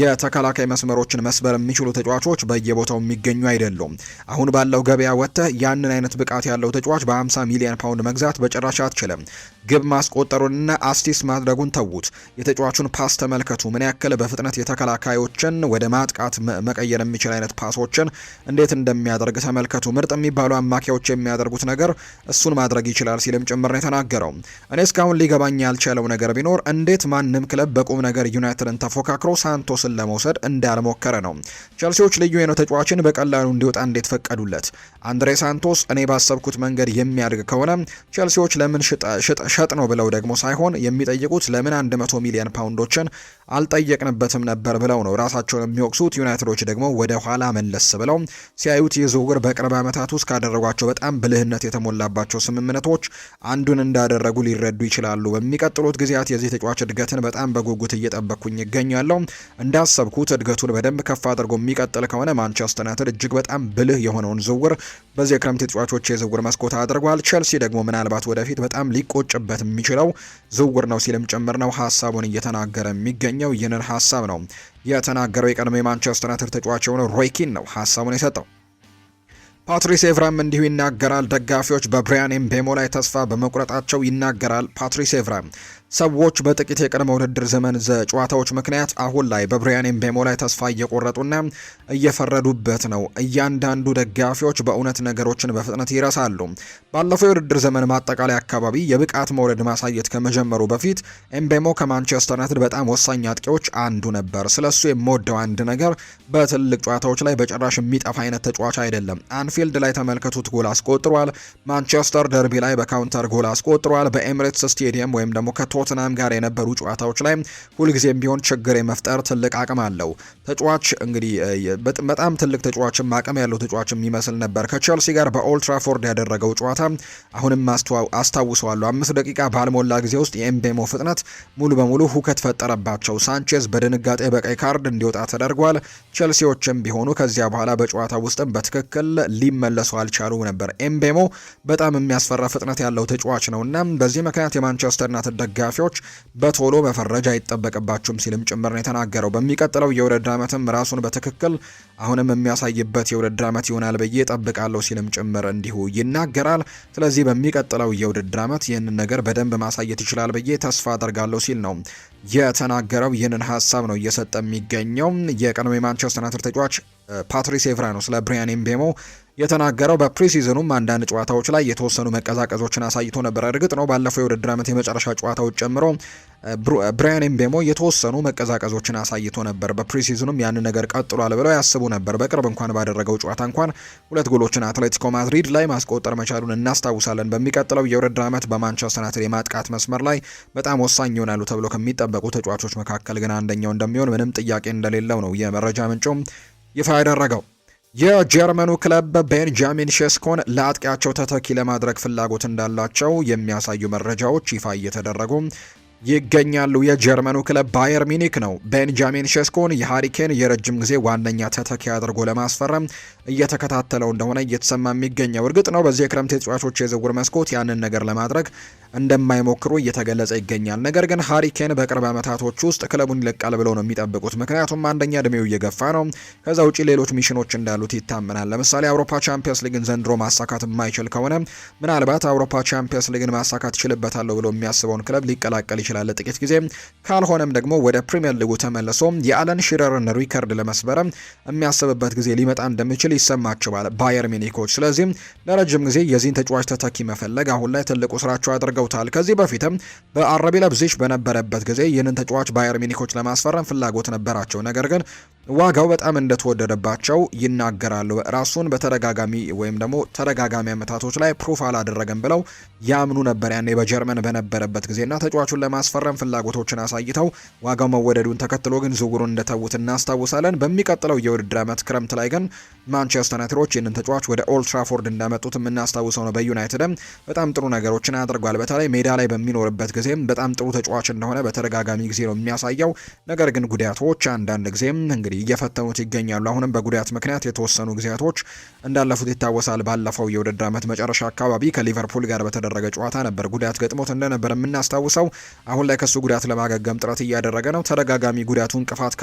የተከላካይ መስመሮችን መስበር የሚችሉ ተጫዋቾች በየቦታው የሚገኙ አይደሉም። አሁን ባለው ገበያ ወጥተህ ያንን አይነት ብቃት ያለው ተጫዋች በ50 ሚሊዮን ፓውንድ መግዛት በጭራሽ አትችልም። ግብ ማስቆጠሩንና አሲስት ማድረጉን ተዉት። የተጫዋቹን ፓስ ተመልከቱ። ምን ያክል በፍጥነት የተከላካዮችን ወደ ማጥቃት መቀየር የሚችል አይነት ፓሶችን እንዴት እንደሚያደርግ ተመልከቱ። ምርጥ የሚባሉ አማካዮች የሚያደርጉት ነገር እሱን ማድረግ ይችላል ሲልም ጭምር ነው የተናገረው። እኔ እስካሁን ሊገባኝ ያልቻለው ነገር ቢኖር እንዴት ማንም ክለብ በቁም ነገር ዩናይትድን ተፎካክሮ ሳንቶስን ለመውሰድ እንዳልሞከረ ነው። ቸልሲዎች ልዩ የሆነ ተጫዋችን በቀላሉ እንዲወጣ እንዴት ፈቀዱለት? አንድሬ ሳንቶስ እኔ ባሰብኩት መንገድ የሚያድግ ከሆነ ቸልሲዎች ለምን ሸጥ ነው ብለው ደግሞ ሳይሆን የሚጠይቁት ለምን 100 ሚሊዮን ፓውንዶችን አልጠየቅንበትም ነበር ብለው ነው ራሳቸውን የሚወቅሱት። ዩናይትዶች ደግሞ ወደ ኋላ መለስ ብለው ሲያዩት የዝውውር በቅርብ ዓመታት ውስጥ ካደረጓቸው በጣም ብልህነት የተሞላባቸው ስምምነቶች አንዱን እንዳደረጉ ሊረዱ ይችላሉ። በሚቀጥሉት ጊዜያት የዚህ ተጫዋች እድገትን በጣም በጉጉት እየጠበቅኩኝ ይገኛለሁ። እንዳሰብኩት እድገቱን በደንብ ከፍ አድርጎ የሚቀጥል ከሆነ ማንቸስተር ዩናይትድ እጅግ በጣም ብልህ የሆነውን ዝውውር በዚህ የክረምት ተጫዋቾች የዝውውር መስኮት አድርጓል። ቼልሲ ደግሞ ምናልባት ወደፊት በጣም ሊቆጭበት የሚችለው ዝውውር ነው ሲልም ጭምር ነው ሀሳቡን እየተናገረ የሚገኘው። ይህንን ሀሳብ ነው የተናገረው የቀድሞ የማንቸስተር ዩናይትድ ተጫዋች የሆነው ሮይ ኪን ነው ሀሳቡን የሰጠው። ፓትሪስ ኤቭራም እንዲሁ ይናገራል። ደጋፊዎች በብሪያን ኤምቤሞ ላይ ተስፋ በመቁረጣቸው ይናገራል። ፓትሪስ ኤቭራም ሰዎች በጥቂት የቅድመ ውድድር ዘመን ጨዋታዎች ምክንያት አሁን ላይ በብሪያን ኤምቤሞ ላይ ተስፋ እየቆረጡና እየፈረዱበት ነው። እያንዳንዱ ደጋፊዎች በእውነት ነገሮችን በፍጥነት ይረሳሉ። ባለፈው የውድድር ዘመን ማጠቃላይ አካባቢ የብቃት መውረድ ማሳየት ከመጀመሩ በፊት ኤምቤሞ ከማንቸስተር ዩናይትድ በጣም ወሳኝ አጥቂዎች አንዱ ነበር። ስለሱ የምወደው አንድ ነገር በትልቅ ጨዋታዎች ላይ በጭራሽ የሚጠፋ አይነት ተጫዋች አይደለም። አንፊልድ ላይ ተመልከቱት፣ ጎል አስቆጥሯል። ማንቸስተር ደርቢ ላይ በካውንተር ጎል አስቆጥሯል። በኤሚሬትስ ስቴዲየም ወይም ደግሞ ቶትናም ጋር የነበሩ ጨዋታዎች ላይ ሁልጊዜም ቢሆን ችግር የመፍጠር ትልቅ አቅም አለው። ተጫዋች እንግዲህ በጣም ትልቅ ተጫዋችም አቅም ያለው ተጫዋችም ይመስል ነበር። ከቼልሲ ጋር በኦልድ ትራፎርድ ያደረገው ጨዋታ አሁንም አስታውሰዋለሁ። 5 ደቂቃ ባልሞላ ጊዜ ውስጥ የኤምቤሞ ፍጥነት ሙሉ በሙሉ ሁከት ፈጠረባቸው። ሳንቼዝ በድንጋጤ በቀይ ካርድ እንዲወጣ ተደርጓል። ቼልሲዎችም ቢሆኑ ከዚያ በኋላ በጨዋታ ውስጥም በትክክል ሊመለሱ አልቻሉ ነበር። ኤምቤሞ በጣም የሚያስፈራ ፍጥነት ያለው ተጫዋች ነውና በዚህ ምክንያት የማንቸስተር ዩናይትድ ደጋፊዎች ደጋፊዎች በቶሎ መፈረጅ አይጠበቅባቸውም ሲልም ጭምር ነው የተናገረው። በሚቀጥለው የውድድር ዓመትም ራሱን በትክክል አሁንም የሚያሳይበት የውድድር ዓመት ይሆናል ብዬ እጠብቃለሁ ሲልም ጭምር እንዲሁ ይናገራል። ስለዚህ በሚቀጥለው የውድድር ዓመት ይህንን ነገር በደንብ ማሳየት ይችላል ብዬ ተስፋ አደርጋለሁ ሲል ነው የተናገረው። ይህንን ሀሳብ ነው እየሰጠ የሚገኘው የቀድሞ የማንቸስተር ዩናይትድ ተጫዋች ፓትሪስ ኤቭራ ነው ስለ ብራያን ኤምቤሞ የተናገረው። በፕሪሲዝኑም አንዳንድ ጨዋታዎች ላይ የተወሰኑ መቀዛቀዞችን አሳይቶ ነበር። እርግጥ ነው ባለፈው የውድድር ዓመት የመጨረሻ ጨዋታዎች ጨምሮ ብራያን ኤምቤሞ የተወሰኑ መቀዛቀዞችን አሳይቶ ነበር። በፕሪሲዝኑም ያንን ነገር ቀጥሏል ብለው ያስቡ ነበር። በቅርብ እንኳን ባደረገው ጨዋታ እንኳን 2 ጎሎችን አትሌቲኮ ማድሪድ ላይ ማስቆጠር መቻሉን እናስታውሳለን። በሚቀጥለው የውድድር ዓመት በማንቸስተር ዩናይትድ የማጥቃት መስመር ላይ በጣም ወሳኝ ይሆናሉ ተብሎ ከሚጠበቁ ተጫዋቾች መካከል ግን አንደኛው እንደሚሆን ምንም ጥያቄ እንደሌለው ነው የመረጃ ምንጩም ይፋ ያደረገው። የጀርመኑ ክለብ ቤንጃሚን ሼስኮን ለአጥቂያቸው ተተኪ ለማድረግ ፍላጎት እንዳላቸው የሚያሳዩ መረጃዎች ይፋ እየተደረጉ ይገኛሉ። የጀርመኑ ክለብ ባየር ሚኒክ ነው ቤንጃሚን ሼስኮን የሃሪኬን የረጅም ጊዜ ዋነኛ ተተኪ አድርጎ ለማስፈረም እየተከታተለው እንደሆነ እየተሰማ የሚገኘው። እርግጥ ነው በዚህ የክረምት ተጫዋቾች የዝውውር መስኮት ያንን ነገር ለማድረግ እንደማይሞክሩ እየተገለጸ ይገኛል። ነገር ግን ሃሪኬን በቅርብ ዓመታቶች ውስጥ ክለቡን ይለቃል ብለው ነው የሚጠብቁት። ምክንያቱም አንደኛ እድሜው እየገፋ ነው። ከዛ ውጪ ሌሎች ሚሽኖች እንዳሉት ይታመናል። ለምሳሌ አውሮፓ ቻምፒየንስ ሊግን ዘንድሮ ማሳካት የማይችል ከሆነ ምናልባት አውሮፓ ቻምፒየንስ ሊግን ማሳካት ይችልበታለሁ ብሎ የሚያስበውን ክለብ ሊቀላቀል ይችላል ጥቂት ጊዜ። ካልሆነም ደግሞ ወደ ፕሪሚየር ሊጉ ተመልሶ የአለን ሺረርን ሪከርድ ለመስበር የሚያስብበት ጊዜ ሊመጣ እንደሚችል ይሰማቸዋል ባየር ሚኒኮች። ስለዚህ ለረጅም ጊዜ የዚህን ተጫዋች ተተኪ መፈለግ አሁን ላይ ትልቁ ስራቸው አድርገውታል። ከዚህ በፊትም በአረቢ ለብዚሽ በነበረበት ጊዜ ይህንን ተጫዋች ባየር ሚኒኮች ለማስፈረም ፍላጎት ነበራቸው። ነገር ግን ዋጋው በጣም እንደተወደደባቸው ይናገራሉ። ራሱን በተደጋጋሚ ወይም ደግሞ ተደጋጋሚ አመታቶች ላይ ፕሩፍ አላደረገም ብለው ያምኑ ነበር ያኔ በጀርመን በነበረበት ጊዜና ተጫዋቹን ለማስፈረም ፍላጎቶችን አሳይተው ዋጋው መወደዱን ተከትሎ ግን ዝውውሩን እንደተዉት እናስታውሳለን። በሚቀጥለው የውድድር ዓመት ክረምት ላይ ግን ማንቸስተር ዩናይትዶች ይህንን ተጫዋች ወደ ኦልድ ትራፎርድ እንዳመጡት የምናስታውሰው ነው። በዩናይትድም በጣም ጥሩ ነገሮችን አድርጓል። በተለይ ሜዳ ላይ በሚኖርበት ጊዜም በጣም ጥሩ ተጫዋች እንደሆነ በተደጋጋሚ ጊዜ ነው የሚያሳየው። ነገር ግን ጉዳቶች አንዳንድ ጊዜም እንግዲህ እየፈተኑት ይገኛሉ። አሁንም በጉዳት ምክንያት የተወሰኑ ጊዜያቶች እንዳለፉት ይታወሳል። ባለፈው የውድድር ዓመት መጨረሻ አካባቢ ከሊቨርፑል ጋር በተደረገ ጨዋታ ነበር ጉዳት ገጥሞት እንደነበር የምናስታውሰው። አሁን ላይ ከሱ ጉዳት ለማገገም ጥረት እያደረገ ነው። ተደጋጋሚ ጉዳቱ እንቅፋት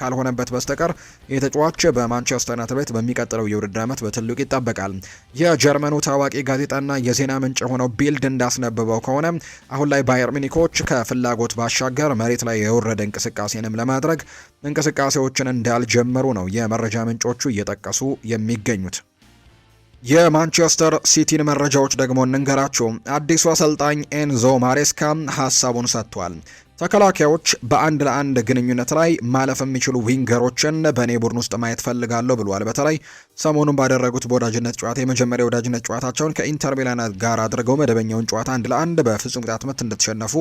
ካልሆነበት በስተቀር የተጫዋች በማንቸስተር ዩናይትድ ቤት በሚቀጥለው የውድድር ዓመት በትልቁ ይጠበቃል። የጀርመኑ ታዋቂ ጋዜጣና የዜና ምንጭ የሆነው ቢልድ እንዳስነበበው ከሆነ አሁን ላይ ባየር ሚኒኮች ከፍላጎት ባሻገር መሬት ላይ የወረደ እንቅስቃሴንም ለማድረግ እንቅስቃሴዎችን እንዳልጀመሩ ነው የመረጃ ምንጮቹ እየጠቀሱ የሚገኙት። የማንቸስተር ሲቲን መረጃዎች ደግሞ እንንገራችሁ። አዲሱ አሰልጣኝ ኤንዞ ማሬስካ ሀሳቡን ሰጥቷል። ተከላካዮች በአንድ ለአንድ ግንኙነት ላይ ማለፍ የሚችሉ ዊንገሮችን በእኔ ቡድን ውስጥ ማየት ፈልጋለሁ ብሏል። በተለይ ሰሞኑን ባደረጉት በወዳጅነት ጨዋታ የመጀመሪያ ወዳጅነት ጨዋታቸውን ከኢንተር ሚላን ጋር አድርገው መደበኛውን ጨዋታ 1-1 በፍጹም ቅጣት ምት እንደተሸነፉ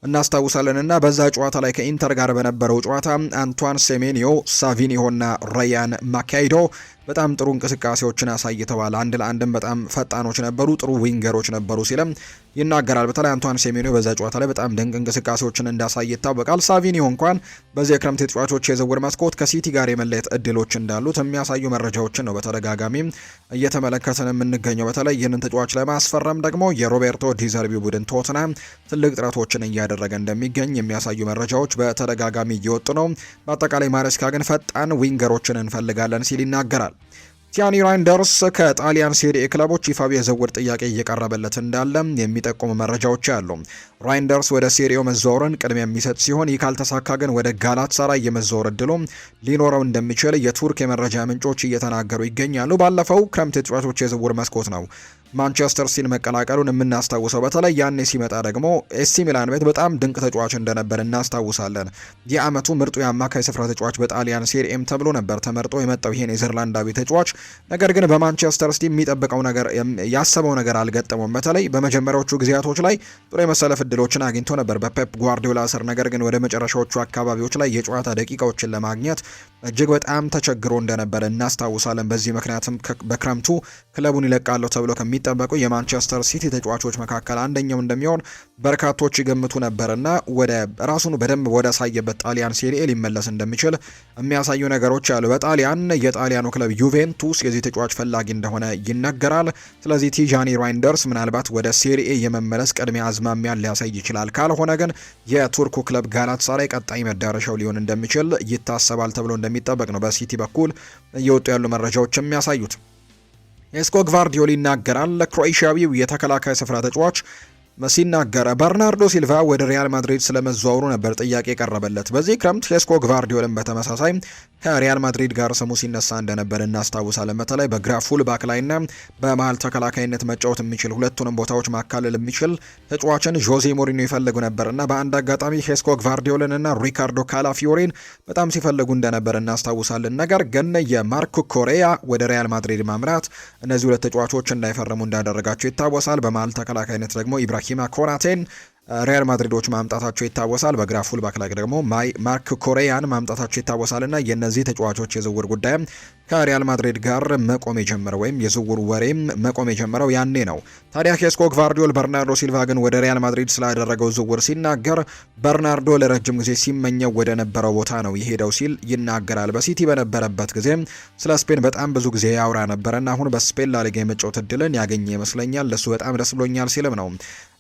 እናስታውሳለንና በዛ ጨዋታ ላይ ከኢንተር ጋር በነበረው ጨዋታ አንቷን ሴሜኒዮ፣ ሳቪኒሆና ራያን ማካይዶ በጣም ጥሩ እንቅስቃሴዎችን አሳይተዋል። 1-1 በጣም ፈጣኖች ነበሩ፣ ጥሩ ዊንገሮች ነበሩ ሲልም ይናገራል። በተለይ አንቷን ሴሜኒዮ በዛ ጨዋታ ላይ በጣም ድንቅ እንቅስቃሴዎችን እንዳሳየ ይታወቃል። ሳቪኒዮ እንኳን በዚህ የክረምት ተጫዋቾች የዝውውር መስኮት ከሲቲ ጋር የመለየት እድሎች እንዳሉት የሚያሳዩ መረጃዎችን ነው በተደጋጋሚ እየተመለከትን የምንገኘው። በተለይ ይህንን ተጫዋች ለማስፈረም ደግሞ የሮቤርቶ ዲዘርቢ ቡድን ቶትናም ትልቅ ጥረቶችን እያደረገ እንደሚገኝ የሚያሳዩ መረጃዎች በተደጋጋሚ እየወጡ ነው። በአጠቃላይ ማሬስካ ግን ፈጣን ዊንገሮችን እንፈልጋለን ሲል ይናገራል። ቲያኒ ራይንደርስ ከጣሊያን ሴሪኤ ክለቦች ይፋዊ የዝውውር ጥያቄ እየቀረበለት እንዳለ የሚጠቁሙ መረጃዎች አሉ። ራይንደርስ ወደ ሴሪኤው መዘዋወርን ቅድሚያ የሚሰጥ ሲሆን ይህ ካልተሳካ ግን ወደ ጋላት ሳራይ የመዘዋወር እድሉ ሊኖረው እንደሚችል የቱርክ የመረጃ ምንጮች እየተናገሩ ይገኛሉ። ባለፈው ክረምት ተጫዋቾች የዝውውር መስኮት ነው ማንቸስተር ሲቲን መቀላቀሉን የምናስታውሰው። በተለይ ያኔ ሲመጣ ደግሞ ኤሲ ሚላን ቤት በጣም ድንቅ ተጫዋች እንደነበር እናስታውሳለን። የአመቱ ምርጡ የአማካይ ስፍራ ተጫዋች በጣሊያን ሴሪኤም ተብሎ ነበር ተመርጦ የመጣው ይሄ ኔዘርላንዳዊ ተጫዋች። ነገር ግን በማንቸስተር ሲቲ የሚጠብቀው ነገር ያሰበው ነገር አልገጠመውም። በተለይ በመጀመሪያዎቹ ጊዜያቶች ላይ ጥሩ የመሰለፍ እድሎችን አግኝቶ ነበር በፔፕ ጓርዲዮላ ስር። ነገር ግን ወደ መጨረሻዎቹ አካባቢዎች ላይ የጨዋታ ደቂቃዎችን ለማግኘት እጅግ በጣም ተቸግሮ እንደነበረ እናስታውሳለን። በዚህ ምክንያትም በክረምቱ ክለቡን ይለቃለሁ ተብሎ ከሚጠበቁ የማንቸስተር ሲቲ ተጫዋቾች መካከል አንደኛው እንደሚሆን በርካቶች ይገምቱ ነበርና ወደ ራሱን በደንብ ወደ ሳየበት ጣሊያን ሴሪኤ ሊመለስ እንደሚችል የሚያሳዩ ነገሮች አሉ። በጣሊያን የጣሊያኑ ክለብ ዩቬንቱስ የዚህ ተጫዋች ፈላጊ እንደሆነ ይነገራል። ስለዚህ ቲጃኒ ራይንደርስ ምናልባት ወደ ሴሪኤ የመመለስ ቅድሚያ አዝማሚያን ሊያሳይ ይችላል። ካልሆነ ግን የቱርኩ ክለብ ጋላታሳራይ ቀጣይ መዳረሻው ሊሆን እንደሚችል ይታሰባል ተብሎ እንደሚጠበቅ ነው በሲቲ በኩል እየወጡ ያሉ መረጃዎች የሚያሳዩት። ኤስኮ ግቫርዲዮል ይናገራል። ክሮኤሽያዊው የተከላካይ ስፍራ ተጫዋች ሲናገር በርናርዶ ሲልቫ ወደ ሪያል ማድሪድ ስለመዘዋወሩ ነበር ጥያቄ የቀረበለት። በዚህ ክረምት ኤስኮ ግቫርዲዮልን በተመሳሳይ ከሪያል ማድሪድ ጋር ስሙ ሲነሳ እንደነበር እናስታውሳለን። በተለይ በግራ ፉል ባክ ላይና በመሀል ተከላካይነት መጫወት የሚችል ሁለቱንም ቦታዎች ማካለል የሚችል ተጫዋችን ጆዜ ሞሪኖ ይፈልጉ ነበርና በአንድ አጋጣሚ ኤስኮ ግቫርዲዮልንና ሪካርዶ ካላፊዮሪን በጣም ሲፈልጉ እንደነበር እናስታውሳለን። ነገር ግን የማርክ ኮሬያ ወደ ሪያል ማድሪድ ማምራት እነዚህ ሁለት ተጫዋቾች እንዳይፈርሙ እንዳደረጋቸው ይታወሳል። በመሀል ተከላካይነት ደግሞ ኢብራሂማ ኮናቴን ሪያል ማድሪዶች ማምጣታቸው ይታወሳል። በግራ ፉል ባክ ላይ ደግሞ ማርክ ኮሬያን ማምጣታቸው ይታወሳልና የነዚህ ተጫዋቾች የዝውውር ጉዳይ ከሪያል ማድሪድ ጋር መቆም የጀመረው ወይም የዝውውር ወሬም መቆም የጀመረው ያኔ ነው። ታዲያ ኤስኮ ግቫርዲዮል በርናርዶ ሲልቫ ግን ወደ ሪያል ማድሪድ ስላደረገው ዝውውር ሲናገር በርናርዶ ለረጅም ጊዜ ሲመኘው ወደ ነበረው ቦታ ነው የሄደው ሲል ይናገራል። በሲቲ በነበረበት ጊዜ ስለ ስፔን በጣም ብዙ ጊዜ ያወራ ነበርና አሁን በስፔን ላሊጋ የመጫወት እድልን ያገኘ ይመስለኛል። ለሱ በጣም ደስ ብሎኛል ሲልም ነው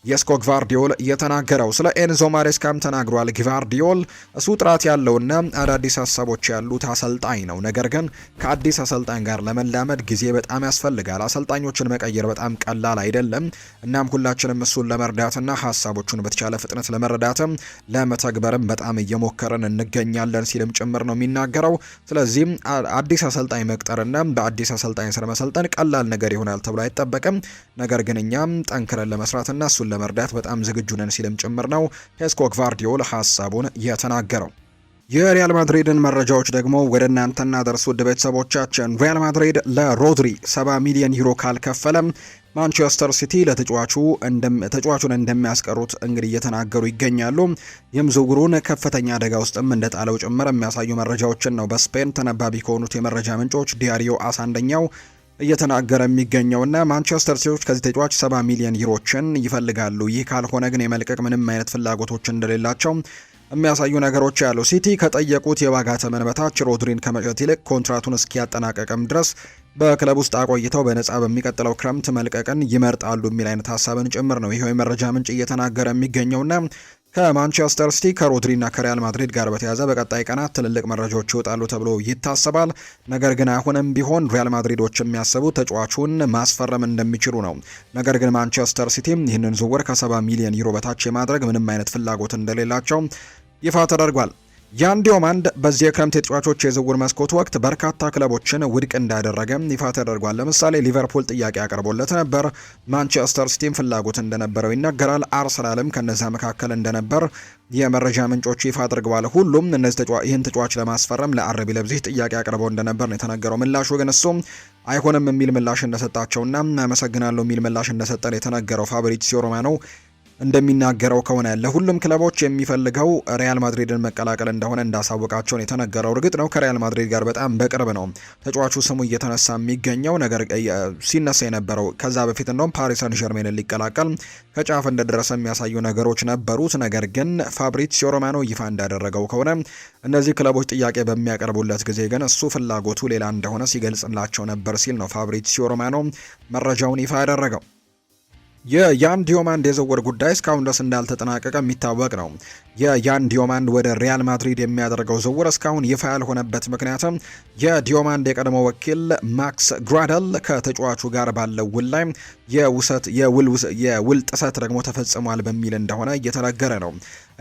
የኤስኮ ግቫርዲዮል የተናገረው። ስለ ኤንዞ ማሬስካም ተናግሯል። ግቫርዲዮል እሱ ጥራት ያለውና አዳዲስ ሀሳቦች ያሉት አሰልጣኝ ነው። ነገር ግን ከአዲስ አሰልጣኝ ጋር ለመላመድ ጊዜ በጣም ያስፈልጋል። አሰልጣኞችን መቀየር በጣም ቀላል አይደለም። እናም ሁላችንም እሱን ለመርዳትና ሀሳቦቹን በተቻለ ፍጥነት ለመረዳትም ለመተግበርም በጣም እየሞከርን እንገኛለን ሲልም ጭምር ነው የሚናገረው። ስለዚህም አዲስ አሰልጣኝ መቅጠርና በአዲስ አሰልጣኝ ስር መሰልጠን ቀላል ነገር ይሆናል ተብሎ አይጠበቅም። ነገር ግን እኛም ጠንክረን ለመስራትና እሱን ለመርዳት በጣም ዝግጁ ነን ሲልም ጭምር ነው ኤስኮ ግቫርዲዮል ሀሳቡን የተናገረው። የሪያል ማድሪድን መረጃዎች ደግሞ ወደ እናንተ እናደርስ ውድ ቤተሰቦቻችን። ሪያል ማድሪድ ለሮድሪ 70 ሚሊዮን ዩሮ ካልከፈለም ማንቸስተር ሲቲ ተጫዋቹን እንደሚያስቀሩት እንግዲህ እየተናገሩ ይገኛሉ። ይህም ዝውውሩን ከፍተኛ አደጋ ውስጥም እንደጣለው ጭምር የሚያሳዩ መረጃዎችን ነው በስፔን ተነባቢ ከሆኑት የመረጃ ምንጮች ዲያሪዮ አስ አንደኛው እየተናገረ የሚገኘውና ማንቸስተር ሲቲዎች ከዚህ ተጫዋች 70 ሚሊዮን ዩሮችን ይፈልጋሉ። ይህ ካልሆነ ግን የመልቀቅ ምንም አይነት ፍላጎቶች እንደሌላቸው የሚያሳዩ ነገሮች ያሉ። ሲቲ ከጠየቁት የዋጋ ተመን በታች ሮድሪን ከመሸጥ ይልቅ ኮንትራቱን እስኪያጠናቀቅም ድረስ በክለብ ውስጥ አቆይተው በነፃ በሚቀጥለው ክረምት መልቀቅን ይመርጣሉ የሚል አይነት ሀሳብን ጭምር ነው ይሄው የመረጃ ምንጭ እየተናገረ የሚገኘውና ከማንቸስተር ሲቲ ከሮድሪና ከሪያል ማድሪድ ጋር በተያያዘ በቀጣይ ቀናት ትልልቅ መረጃዎች ይወጣሉ ተብሎ ይታሰባል። ነገር ግን አሁንም ቢሆን ሪያል ማድሪዶች የሚያስቡት ተጫዋቹን ማስፈረም እንደሚችሉ ነው። ነገር ግን ማንቸስተር ሲቲም ይህንን ዝውውር ከ70 ሚሊዮን ዩሮ በታች የማድረግ ምንም አይነት ፍላጎት እንደሌላቸው ይፋ ተደርጓል። ያን ዲዮማንድ በዚህ የክረምት የተጫዋቾች የዝውውር መስኮት ወቅት በርካታ ክለቦችን ውድቅ እንዳደረገ ይፋ ተደርጓል። ለምሳሌ ሊቨርፑል ጥያቄ ያቀርቦለት ነበር። ማንቸስተር ሲቲም ፍላጎት እንደነበረው ይነገራል። አርሰናልም ከነዛ መካከል እንደነበር የመረጃ ምንጮች ይፋ አድርገዋል። ሁሉም ይህን ተጫዋች ለማስፈረም ለአርቢ ለብዚህ ጥያቄ አቅርበው እንደነበር ነው የተነገረው። ምላሹ ግን እሱም አይሆንም የሚል ምላሽ እንደሰጣቸውና አመሰግናለሁ የሚል ምላሽ እንደሰጠን የተነገረው ፋብሪዚዮ ሮማኖ እንደሚናገረው ከሆነ ለሁሉም ክለቦች የሚፈልገው ሪያል ማድሪድን መቀላቀል እንደሆነ እንዳሳወቃቸው ነው የተነገረው። እርግጥ ነው ከሪያል ማድሪድ ጋር በጣም በቅርብ ነው ተጫዋቹ ስሙ እየተነሳ የሚገኘው። ነገር ሲነሳ የነበረው ከዛ በፊት እንደውም ፓሪስ ሰን ዠርሜንን ሊቀላቀል ከጫፍ እንደደረሰ የሚያሳዩ ነገሮች ነበሩት። ነገር ግን ፋብሪዚዮ ሮማኖ ይፋ እንዳደረገው ከሆነ እነዚህ ክለቦች ጥያቄ በሚያቀርቡለት ጊዜ ግን እሱ ፍላጎቱ ሌላ እንደሆነ ሲገልጽላቸው ነበር ሲል ነው ፋብሪዚዮ ሮማኖ መረጃውን ይፋ ያደረገው። የያን ዲዮማንድ የዝውውር ጉዳይ እስካሁን ድረስ እንዳልተጠናቀቀ የሚታወቅ ነው። የያን ዲዮማንድ ወደ ሪያል ማድሪድ የሚያደርገው ዝውውር እስካሁን ይፋ ያልሆነበት ምክንያትም የዲዮማንድ የቀድሞ ወኪል ማክስ ግራደል ከተጫዋቹ ጋር ባለው ውል ላይ የውል ጥሰት ደግሞ ተፈጽሟል በሚል እንደሆነ እየተነገረ ነው።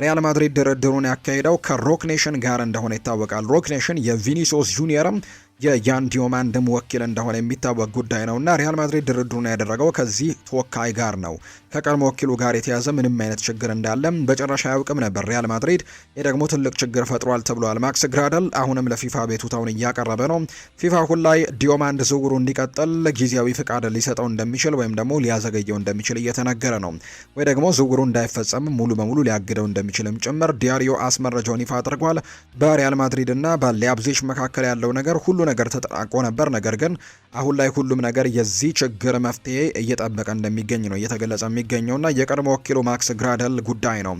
ሪያል ማድሪድ ድርድሩን ያካሄደው ከሮክኔሽን ጋር እንደሆነ ይታወቃል። ሮክኔሽን የቪኒሲዮስ ጁኒየርም የያን ዲዮማንድም ወኪል እንደሆነ የሚታወቅ ጉዳይ ነውና ሪያል ማድሪድ ድርድሩን ያደረገው ከዚህ ተወካይ ጋር ነው። ከቀድሞ ወኪሉ ጋር የተያዘ ምንም አይነት ችግር እንዳለም በጭራሽ አያውቅም ነበር ሪያል ማድሪድ። ይህ ደግሞ ትልቅ ችግር ፈጥሯል ተብሏል። ማክስ ግራደል አሁንም ለፊፋ ቤቱታውን እያቀረበ ነው። ፊፋ አሁን ላይ ዲዮማንድ ዝውውሩ እንዲቀጥል ጊዜያዊ ፍቃድ ሊሰጠው እንደሚችል ወይም ደግሞ ሊያዘገየው እንደሚችል እየተነገረ ነው። ወይ ደግሞ ዝውውሩ እንዳይፈጸም ሙሉ በሙሉ ሊያግደው እንደሚችልም ጭምር ዲያሪዮ አስ መረጃውን ይፋ አድርጓል። በሪያል ማድሪድ እና በሊያፕዚግ መካከል ያለው ነገር ሁሉ ነገር ተጠናቆ ነበር። ነገር ግን አሁን ላይ ሁሉም ነገር የዚህ ችግር መፍትሄ እየጠበቀ እንደሚገኝ ነው እየተገለጸ የሚገኘውና የቀድሞ ወኪሉ ማክስ ግራደል ጉዳይ ነው